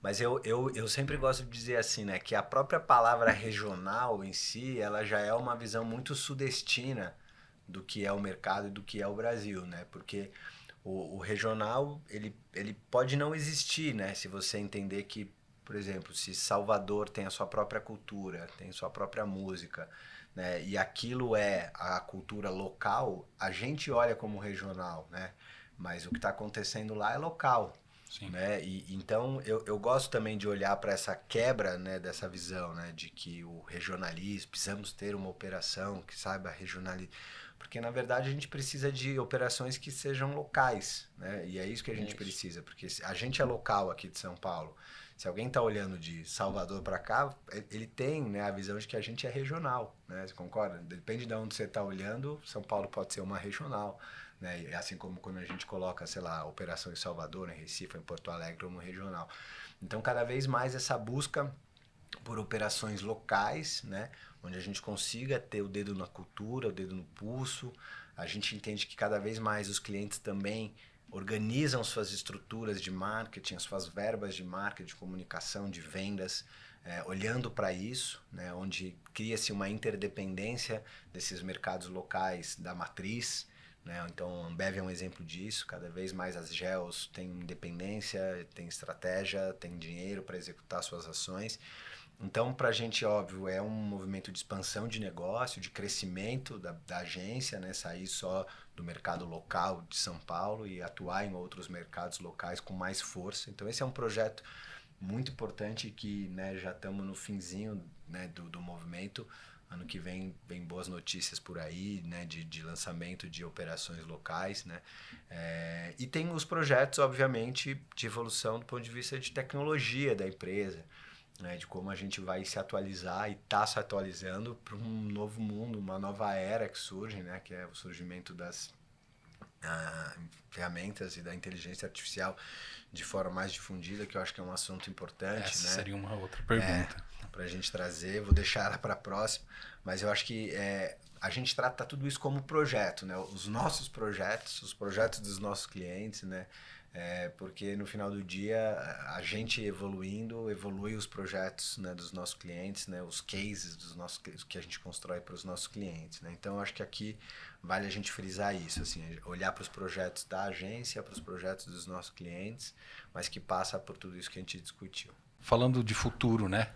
Mas eu sempre gosto de dizer assim, né? Que a própria palavra regional em si, ela já é uma visão muito sudestina do que é o mercado e do que é o Brasil, né? Porque o regional, ele pode não existir, né? Se você entender que, por exemplo, se Salvador tem a sua própria cultura, tem sua própria música, né? E aquilo é a cultura local, a gente olha como regional, né? Mas o que está acontecendo lá é local, Sim. né? E então eu gosto também de olhar para essa quebra, né, dessa visão, né, de que o regionalismo, precisamos ter uma operação que saiba regionalizar, porque na verdade a gente precisa de operações que sejam locais, né? E é isso que a gente precisa, porque a gente é local aqui de São Paulo. Se alguém está olhando de Salvador para cá, ele tem, né, a visão de que a gente é regional, né? Você concorda? Depende de onde você está olhando, São Paulo pode ser uma regional, né? E assim como quando a gente coloca, sei lá, operação em Salvador, em Recife, em Porto Alegre, como regional. Então, cada vez mais essa busca por operações locais, né? Onde a gente consiga ter o dedo na cultura, o dedo no pulso. A gente entende que cada vez mais os clientes também organizam suas estruturas de marketing, as suas verbas de marketing, de comunicação, de vendas, olhando para isso, né, onde cria-se uma interdependência desses mercados locais da matriz, né? Então, a Ambev é um exemplo disso. Cada vez mais as GEOs têm independência, têm estratégia, têm dinheiro para executar suas ações. Então, para a gente, óbvio, é um movimento de expansão de negócio, de crescimento da agência, né? Sair só do mercado local de São Paulo e atuar em outros mercados locais com mais força. Então, esse é um projeto muito importante que, né, já estamos no finzinho, né, do movimento. Ano que vem boas notícias por aí, né, de lançamento de operações locais, né? E tem os projetos, obviamente, de evolução do ponto de vista de tecnologia da empresa, né, de como a gente vai se atualizar e está se atualizando para um novo mundo, uma nova era que surge, né, que é o surgimento das ferramentas e da inteligência artificial de forma mais difundida, que eu acho que é um assunto importante. Essa né? seria uma outra pergunta. Para a gente trazer, vou deixar ela para a próxima, mas eu acho que a gente trata tudo isso como projeto, né? Os nossos projetos, os projetos dos nossos clientes, né? Porque no final do dia a gente evoluindo, evolui os projetos, né, dos nossos clientes, né, os cases dos nossos que a gente constrói para os nossos clientes, né? Então eu acho que aqui vale a gente frisar isso, assim, olhar para os projetos da agência, para os projetos dos nossos clientes, mas que passa por tudo isso que a gente discutiu. Falando de futuro, né?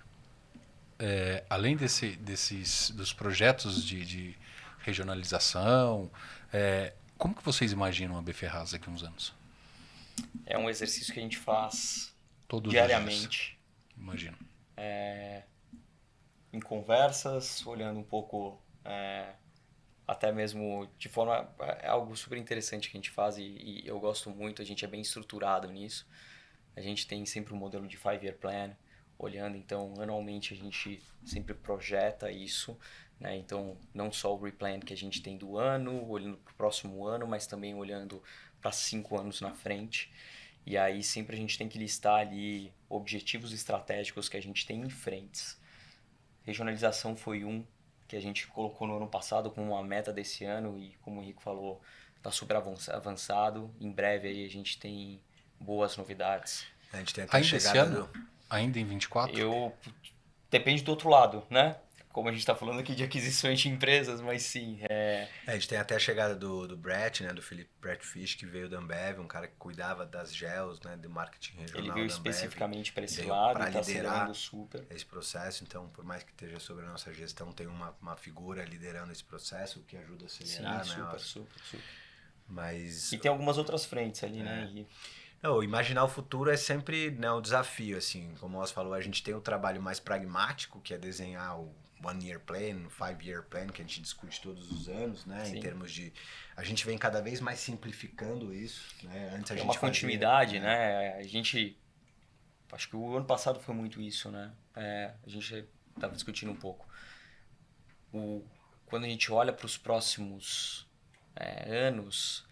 Além dos projetos de regionalização, como que vocês imaginam a B Ferraz daqui a uns anos? É um exercício que a gente faz Todos diariamente. os dias, imagino. Em conversas, olhando um pouco, até mesmo de forma... É algo super interessante que a gente faz e eu gosto muito, a gente é bem estruturado nisso. A gente tem sempre um modelo de 5-year plan, olhando, então, anualmente a gente sempre projeta isso, né? Então, não só o replan que a gente tem do ano, olhando para o próximo ano, mas também olhando para 5 anos na frente. E aí sempre a gente tem que listar ali objetivos estratégicos que a gente tem em frentes. Regionalização foi um que a gente colocou no ano passado como uma meta desse ano e, como o Rico falou, está super avançado. Em breve aí a gente tem boas novidades. A gente tem até a Ainda esse chegada ano? Ainda em 24? Depende do outro lado, né? Como a gente está falando aqui de aquisições de empresas, mas sim, A gente tem até a chegada do Brett, né, do Felipe Brett Fish, que veio da Ambev, um cara que cuidava das gels, né, do marketing ele regional veio da Ambev, especificamente para esse veio lado e para está acelerando liderar super. esse processo. Então, por mais que esteja sobre a nossa gestão, tem uma figura liderando esse processo, o que ajuda a Sim, acelerar, né? super, super, super. Mas E tem algumas outras frentes ali, né? não, imaginar o futuro é sempre, né, um desafio, assim, como o Oz falou, a gente tem o trabalho mais pragmático, que é desenhar o One Year Plan, o Five Year Plan, que a gente discute todos os anos, né, em Sim. termos de, a gente vem cada vez mais simplificando isso, né, antes a É uma gente fazia, continuidade, né? Acho que o ano passado foi muito isso, né? A gente estava discutindo um pouco. O, Quando a gente olha para os próximos anos,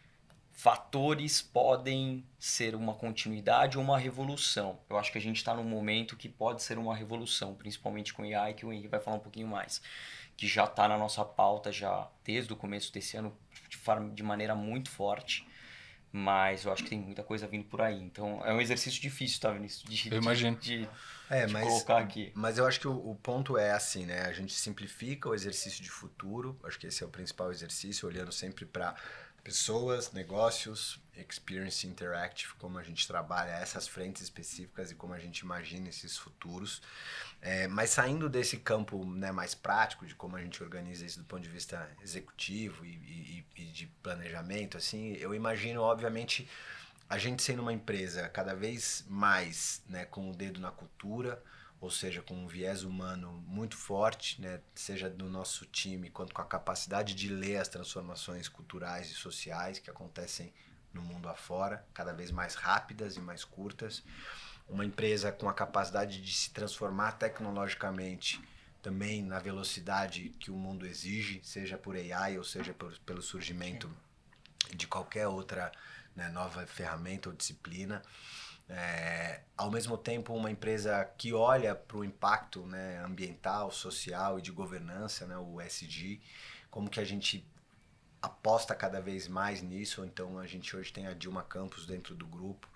fatores podem ser uma continuidade ou uma revolução. Eu acho que a gente está num momento que pode ser uma revolução, principalmente com o AI, que o Henrique vai falar um pouquinho mais, que já está na nossa pauta já desde o começo desse ano de maneira muito forte. Mas eu acho que tem muita coisa vindo por aí. Então é um exercício difícil, tá, Vinícius? Eu imagino. É, De mas, colocar aqui. mas eu acho que o ponto é assim, né? A gente simplifica o exercício de futuro. Acho que esse é o principal exercício, olhando sempre para pessoas, negócios, experience interactive, como a gente trabalha essas frentes específicas e como a gente imagina esses futuros. Mas saindo desse campo, né, mais prático de como a gente organiza isso do ponto de vista executivo e de planejamento, assim, eu imagino, obviamente, a gente sendo uma empresa cada vez mais, né, com o dedo na cultura, ou seja, com um viés humano muito forte, né, seja do nosso time, quanto com a capacidade de ler as transformações culturais e sociais que acontecem no mundo afora, cada vez mais rápidas e mais curtas. Uma empresa com a capacidade de se transformar tecnologicamente também na velocidade que o mundo exige, seja por AI ou seja pelo surgimento de qualquer outra, né, nova ferramenta ou disciplina. Ao mesmo tempo, uma empresa que olha para o impacto, né, ambiental, social e de governança, né, o ESG, como que a gente aposta cada vez mais nisso. Então a gente hoje tem a Dilma Campos dentro do grupo,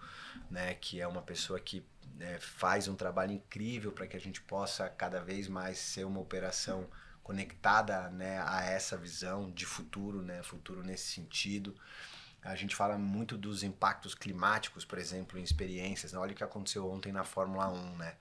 né, que é uma pessoa que, né, faz um trabalho incrível para que a gente possa cada vez mais ser uma operação conectada, né, a essa visão de futuro, né, futuro nesse sentido. A gente fala muito dos impactos climáticos, por exemplo, em experiências. Olha o que aconteceu ontem na Fórmula 1, né?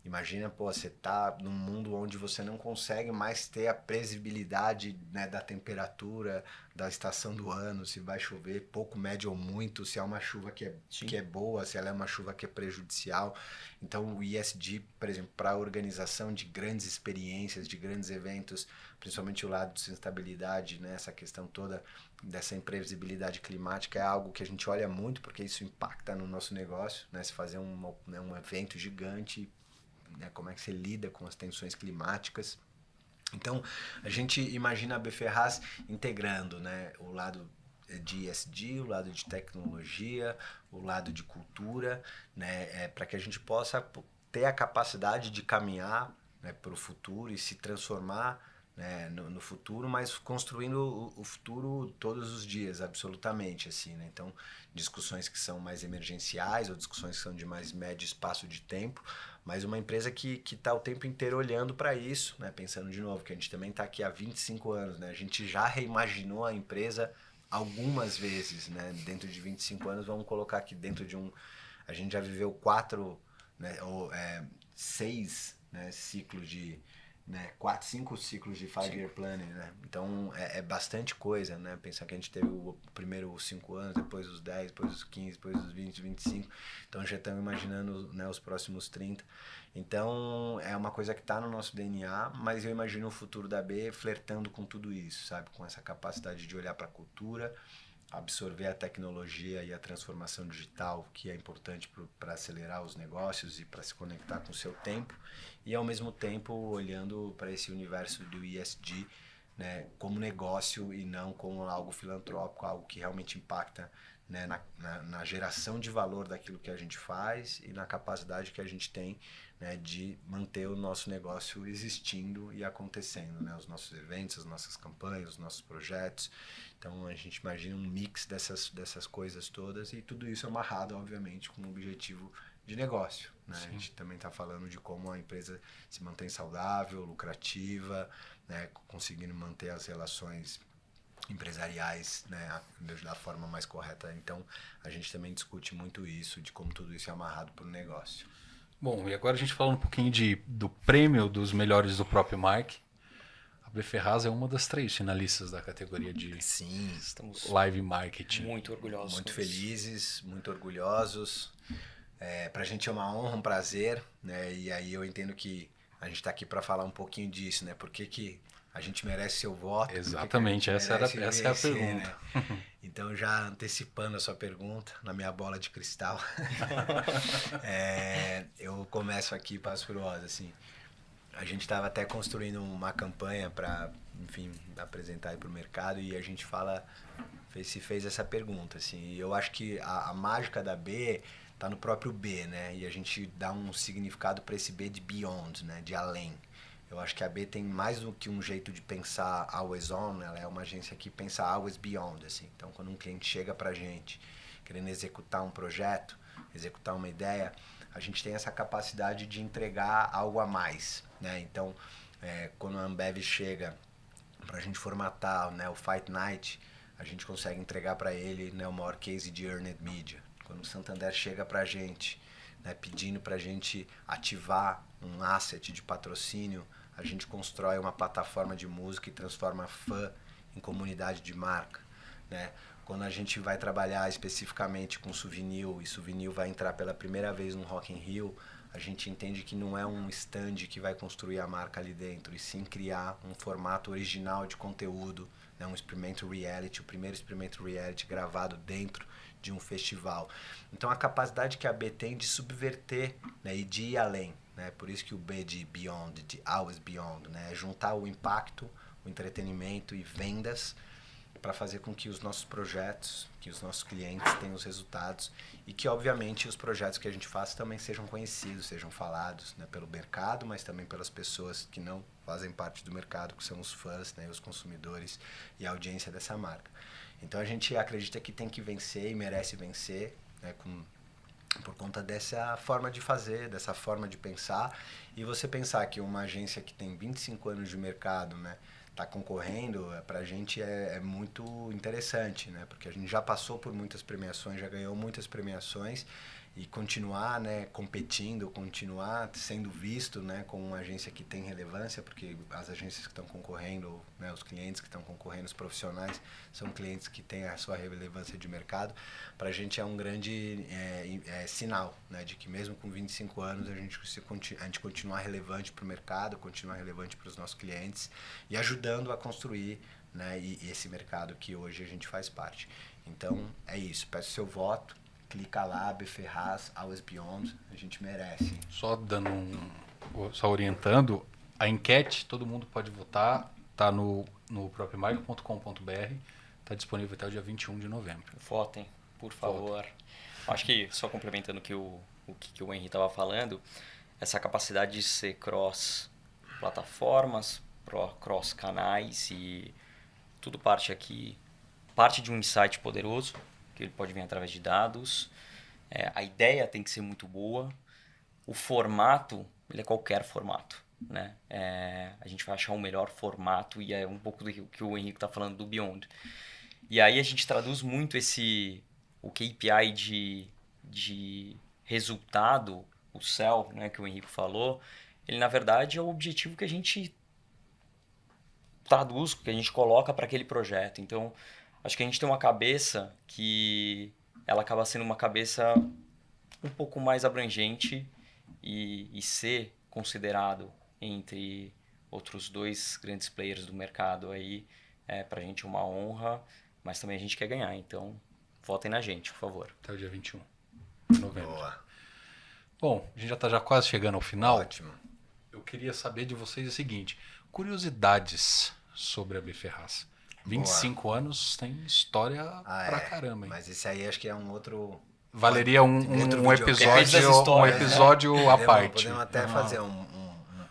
Imagina, pô, você tá num mundo onde você não consegue mais ter a previsibilidade, né, da temperatura, da estação do ano, se vai chover pouco, médio ou muito, se é uma chuva que é boa, se ela é uma chuva que é prejudicial. Então, o ESG, por exemplo, para a organização de grandes experiências, de grandes eventos, principalmente o lado de sustentabilidade, né, essa questão toda dessa imprevisibilidade climática é algo que a gente olha muito porque isso impacta no nosso negócio, né? Se fazer um evento gigante, né? Como é que você lida com as tensões climáticas. Então, a gente imagina a B Ferraz integrando, né, o lado de ESG, o lado de tecnologia, o lado de cultura, né, para que a gente possa ter a capacidade de caminhar, né, para o futuro e se transformar, né, no futuro, mas construindo o futuro todos os dias, absolutamente, assim, né? Então, discussões que são mais emergenciais ou discussões que são de mais médio espaço de tempo, mas uma empresa que está o tempo inteiro olhando para isso, né? Pensando de novo, que a gente também está aqui há 25 anos, né? A gente já reimaginou a empresa algumas vezes, né? Dentro de 25 anos, vamos colocar aqui dentro de um... A gente já viveu 4, né, ou 6, né, ciclos de... Né, 4, 5 ciclos de 5-year planning, né? Então é bastante coisa, né? Pensar que a gente teve o primeiro os 5 anos, depois os 10, depois os 15, depois os 20, 25. Então já estamos imaginando, né, os próximos 30. Então é uma coisa que está no nosso DNA, mas eu imagino o futuro da B flertando com tudo isso, sabe? Com essa capacidade de olhar para a cultura, absorver a tecnologia e a transformação digital, que é importante para acelerar os negócios e para se conectar com o seu tempo, e ao mesmo tempo olhando para esse universo do ESG, né, como negócio e não como algo filantrópico, algo que realmente impacta, né, na geração de valor daquilo que a gente faz e na capacidade que a gente tem, né, de manter o nosso negócio existindo e acontecendo, né, os nossos eventos, as nossas campanhas, os nossos projetos. Então a gente imagina um mix dessas coisas todas e tudo isso amarrado, obviamente, com o objetivo de negócio, né? Sim. A gente também está falando de como a empresa se mantém saudável, lucrativa, né? Conseguindo manter as relações empresariais, né, da forma mais correta. Então, a gente também discute muito isso, de como tudo isso é amarrado para o negócio. Bom, e agora a gente falando um pouquinho do prêmio dos melhores do próprio Mark. A B Ferraz é uma das 3 finalistas da categoria de Sim, Estamos live marketing. muito orgulhosos. muito com isso. felizes, muito orgulhosos. Para a gente é uma honra, um prazer, né? E aí eu entendo que a gente está aqui para falar um pouquinho disso, né? Por que a gente merece seu voto? Exatamente, essa é a pergunta. Né? Então, já antecipando a sua pergunta, na minha bola de cristal, eu começo aqui, passo pro Oz, assim. A gente estava até construindo uma campanha para, enfim, apresentar para o mercado e a gente fez essa pergunta, assim. E eu acho que a mágica da B tá no próprio B, né? E a gente dá um significado para esse B de beyond, né? De além. Eu acho que a B tem mais do que um jeito de pensar always on, ela é uma agência que pensa always beyond, assim. Então, quando um cliente chega pra gente querendo executar um projeto, executar uma ideia, a gente tem essa capacidade de entregar algo a mais, né? Então, quando a Ambev chega pra gente formatar, né, o Fight Night, a gente consegue entregar para ele, né, o maior case de earned media. Quando o Santander chega pra gente, né, pedindo pra gente ativar um asset de patrocínio, a gente constrói uma plataforma de música e transforma fã em comunidade de marca, né? Quando a gente vai trabalhar especificamente com Souvenir e Souvenir vai entrar pela primeira vez no Rock in Rio, a gente entende que não é um stand que vai construir a marca ali dentro, e sim criar um formato original de conteúdo, né? Um experimento reality, o primeiro experimento reality gravado dentro de um festival. Então a capacidade que a B tem de subverter, né, e de ir além, né? Por isso que o B de beyond, de always beyond, né? É juntar o impacto, o entretenimento e vendas para fazer com que os nossos projetos, que os nossos clientes tenham os resultados e que, obviamente, os projetos que a gente faz também sejam conhecidos, sejam falados, né, pelo mercado, mas também pelas pessoas que não fazem parte do mercado, que são os fãs, né, os consumidores e a audiência dessa marca. Então, a gente acredita que tem que vencer e merece vencer, né, por conta dessa forma de fazer, dessa forma de pensar. E você pensar que uma agência que tem 25 anos de mercado, né, tá concorrendo, pra gente é muito interessante, né? Porque a gente já passou por muitas premiações, já ganhou muitas premiações e continuar, né, competindo, continuar sendo visto, né, como uma agência que tem relevância, porque as agências que estão concorrendo, né, os clientes que estão concorrendo, os profissionais, são clientes que têm a sua relevância de mercado. Para a gente é um grande sinal, né, de que mesmo com 25 anos a gente continuar relevante para o mercado, continuar relevante para os nossos clientes e ajudando a construir, né, e esse mercado que hoje a gente faz parte. Então é isso, peço seu voto. Clica lá, B Ferraz, Always Beyond, a gente merece. Só só orientando, a enquete, todo mundo pode votar, tá no propiomark.com.br, tá disponível até o dia 21 de novembro. Votem, por favor. Acho que, só complementando o que o Henry estava falando, essa capacidade de ser cross-plataformas, cross-canais e tudo parte de um insight poderoso, que ele pode vir através de dados. A ideia tem que ser muito boa. O formato, ele é qualquer formato, né? A gente vai achar o melhor formato e é um pouco do que o Henrique está falando do Beyond. E aí a gente traduz muito o KPI de resultado, o CEL, né, que o Henrique falou, ele na verdade é o objetivo que a gente traduz, que a gente coloca para aquele projeto. Então, acho que a gente tem uma cabeça que ela acaba sendo uma cabeça um pouco mais abrangente e ser considerado entre outros 2 grandes players do mercado aí pra gente uma honra, mas também a gente quer ganhar. Então, votem na gente, por favor. Até o dia 21 de novembro. Boa. Bom, a gente já está já quase chegando ao final. Ótimo. Eu queria saber de vocês o seguinte, curiosidades sobre a B Ferraz. 25 anos tem história pra caramba, hein? Mas esse aí acho que é um outro... Valeria um episódio, episódio à parte. Podemos até fazer um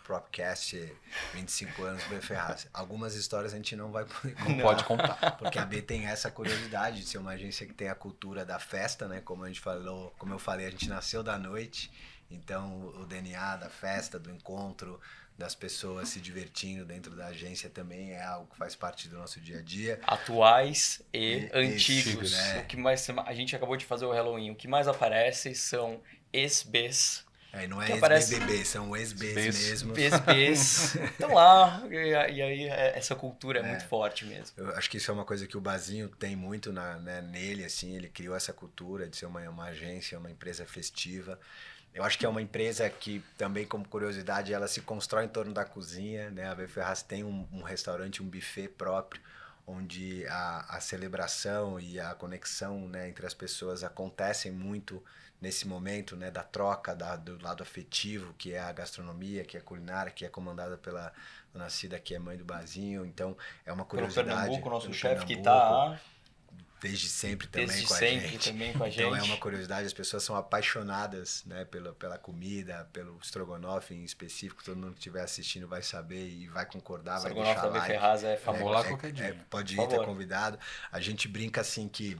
Propcast 25 anos B Ferraz. Algumas histórias a gente não vai poder contar. Não pode contar. Porque a B tem essa curiosidade de ser uma agência que tem a cultura da festa, né? Como eu falei, a gente nasceu da noite. Então, o DNA da festa, do encontro, das pessoas se divertindo dentro da agência também é algo que faz parte do nosso dia a dia. Atuais e antigos. né? O que mais a gente acabou de fazer o Halloween. O que mais aparece são ex-Bs. Não é que ex-BBB, são ex-Bs mesmo. Bs estão lá. E aí essa cultura é muito forte mesmo. Eu acho que isso é uma coisa que o Bazinho tem muito nele, assim, ele criou essa cultura de ser uma agência, uma empresa festiva. Eu acho que é uma empresa que também, como curiosidade, ela se constrói em torno da cozinha, né? A B Ferraz tem um restaurante, um buffet próprio, onde a celebração e a conexão, né, entre as pessoas acontecem muito nesse momento, né, da troca, do lado afetivo, que é a gastronomia, que é a culinária, que é comandada pela dona Cida, que é mãe do Bazinho. Então, é uma curiosidade. Pelo Pernambuco, nosso chefe que Pernambuco, está desde sempre também desde com a sempre gente. também com a gente. Então é uma curiosidade, as pessoas são apaixonadas, né, pela comida, pelo estrogonofe em específico. Todo mundo que estiver assistindo vai saber e vai concordar, vai deixar da B like. Ferraz é famoso. lá qualquer dia. Pode ir, tá convidado. A gente brinca assim que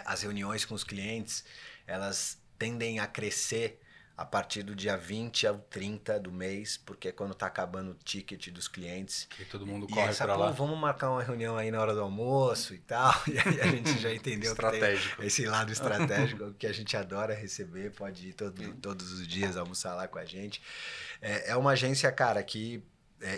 as reuniões com os clientes, elas tendem a crescer a partir do dia 20 ao 30 do mês, porque é quando tá acabando o ticket dos clientes. E todo mundo corre para pra lá. Vamos marcar uma reunião aí na hora do almoço e tal. E aí a gente já entendeu Estratégico. que tem esse lado estratégico que a gente adora receber, pode ir todos os dias almoçar lá com a gente. É uma agência, cara, que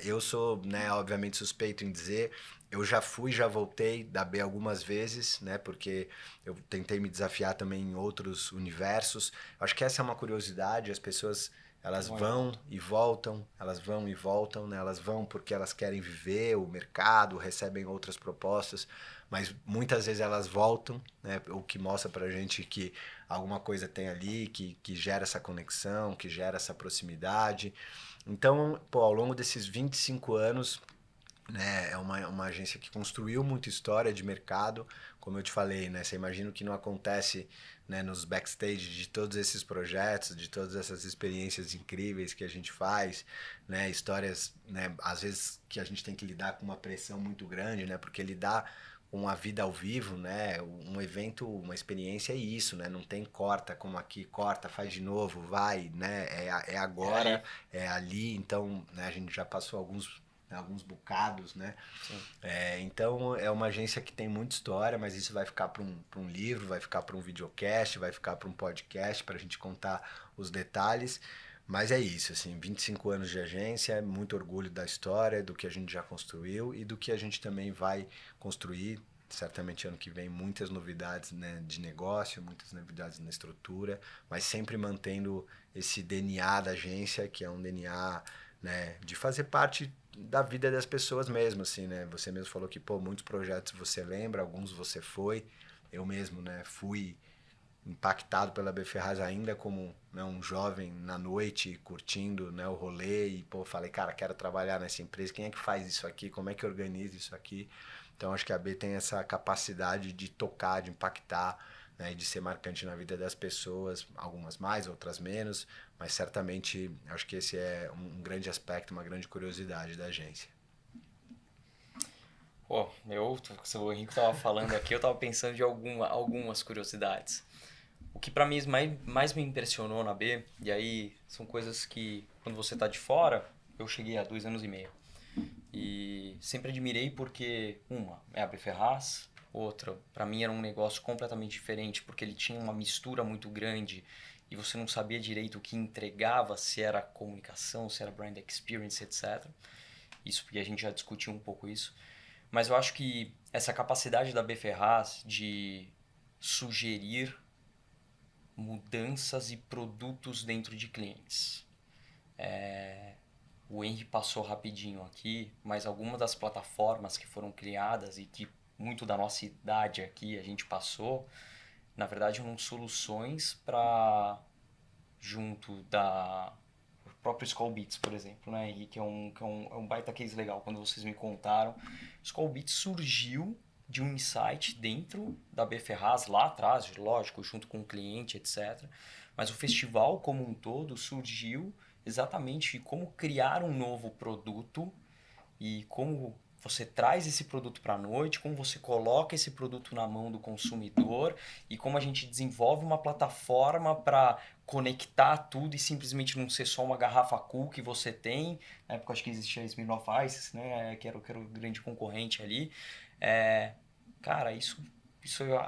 eu sou, né, obviamente suspeito em dizer, eu já voltei da B algumas vezes, né? Porque eu tentei me desafiar também em outros universos. Acho que essa é uma curiosidade, as pessoas elas vão e voltam, né? Elas vão porque elas querem viver o mercado, recebem outras propostas, mas muitas vezes elas voltam, né? O que mostra pra gente que alguma coisa tem ali, que gera essa conexão, que gera essa proximidade. Então, ao longo desses 25 anos, né, é uma agência que construiu muita história de mercado, como eu te falei, né, você imagina o que não acontece, né, nos backstage de todos esses projetos, de todas essas experiências incríveis que a gente faz, né, histórias, né, às vezes que a gente tem que lidar com uma pressão muito grande, né, porque lidar com a vida ao vivo, né, um evento, uma experiência é isso, né, não tem corta como aqui, corta, faz de novo, vai, né, é agora, é ali, então, né, a gente já passou alguns bocados, né? Então é uma agência que tem muita história, mas isso vai ficar para um livro, vai ficar para um videocast, vai ficar para um podcast, para a gente contar os detalhes. Mas é isso, assim, 25 anos de agência, muito orgulho da história, do que a gente já construiu e do que a gente também vai construir. Certamente ano que vem muitas novidades, né, de negócio, muitas novidades na estrutura, mas sempre mantendo esse DNA da agência, que é um DNA, né, de fazer parte da vida das pessoas mesmo, assim, né? Você mesmo falou que, muitos projetos você lembra, alguns você foi. Eu mesmo, né, fui impactado pela B Ferraz ainda como, né, um jovem na noite, curtindo, né, o rolê e, falei, cara, quero trabalhar nessa empresa. Quem é que faz isso aqui? Como é que organiza isso aqui? Então, acho que a B tem essa capacidade de tocar, de impactar, né, de ser marcante na vida das pessoas, algumas mais, outras menos, mas certamente acho que esse é um grande aspecto, uma grande curiosidade da agência. O Henrique estava falando aqui, eu estava pensando de algumas curiosidades. O que para mim mais me impressionou na B, e aí são coisas que quando você está de fora, eu cheguei há 2 anos e meio. E sempre admirei porque, uma, é a B Ferraz, outra, para mim era um negócio completamente diferente, porque ele tinha uma mistura muito grande e você não sabia direito o que entregava, se era comunicação, se era brand experience, etc. Isso porque a gente já discutiu um pouco isso. Mas eu acho que essa capacidade da B Ferraz de sugerir mudanças e produtos dentro de clientes. O Henry passou rapidinho aqui, mas algumas das plataformas que foram criadas e que muito da nossa idade aqui a gente passou, na verdade eram soluções para junto da próprio Skullbeats, por exemplo, né, Henrique? É um baita case legal. Quando vocês me contaram, o Skullbeats surgiu de um insight dentro da B Ferraz lá atrás, lógico, junto com o cliente, etc. Mas o festival como um todo surgiu exatamente como criar um novo produto e como você traz esse produto para a noite, como você coloca esse produto na mão do consumidor e como a gente desenvolve uma plataforma para conectar tudo e simplesmente não ser só uma garrafa cool que você tem. Na época acho que existia a Smirnoff Ice, né, que era o grande concorrente ali. Cara, isso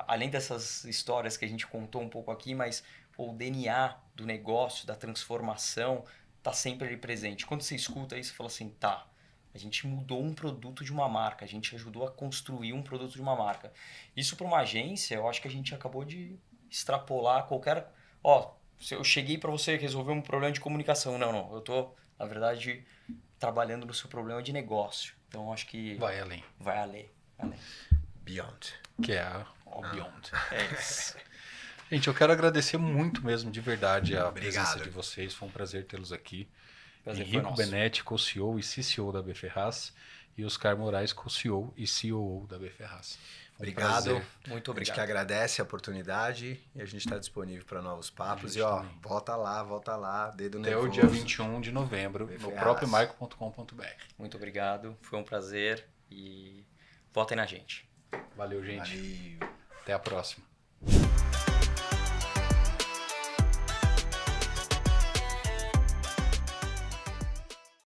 além dessas histórias que a gente contou um pouco aqui, mas pô, o DNA do negócio, da transformação, tá sempre ali presente. Quando você escuta isso, você fala assim, tá, a gente mudou um produto de uma marca, a gente ajudou a construir um produto de uma marca. Isso para uma agência, eu acho que a gente acabou de extrapolar qualquer... Ó, se eu cheguei para você resolver um problema de comunicação. Não, eu tô, na verdade, trabalhando no seu problema de negócio. Então, eu acho que... Vai além. Vai além. Beyond. Que é o Beyond. É isso. Gente, eu quero agradecer muito mesmo, de verdade, a Obrigado. presença de vocês. Foi um prazer tê-los aqui. Prazer foi Henrico nosso. Benetti, co-CEO e CCO da B Ferraz, e Oscar Moraes, co-CEO e COO da B Ferraz. Foi um Obrigado. prazer. Muito A gente que obrigado. agradece a oportunidade e a gente está disponível para novos papos. gente E ó, também. volta lá, dedo Até nervoso. o dia 21 de novembro, no Ferraz. próprio marco.com.br. Muito obrigado. Foi um prazer e votem na gente. Valeu, gente. Valeu. Até a próxima.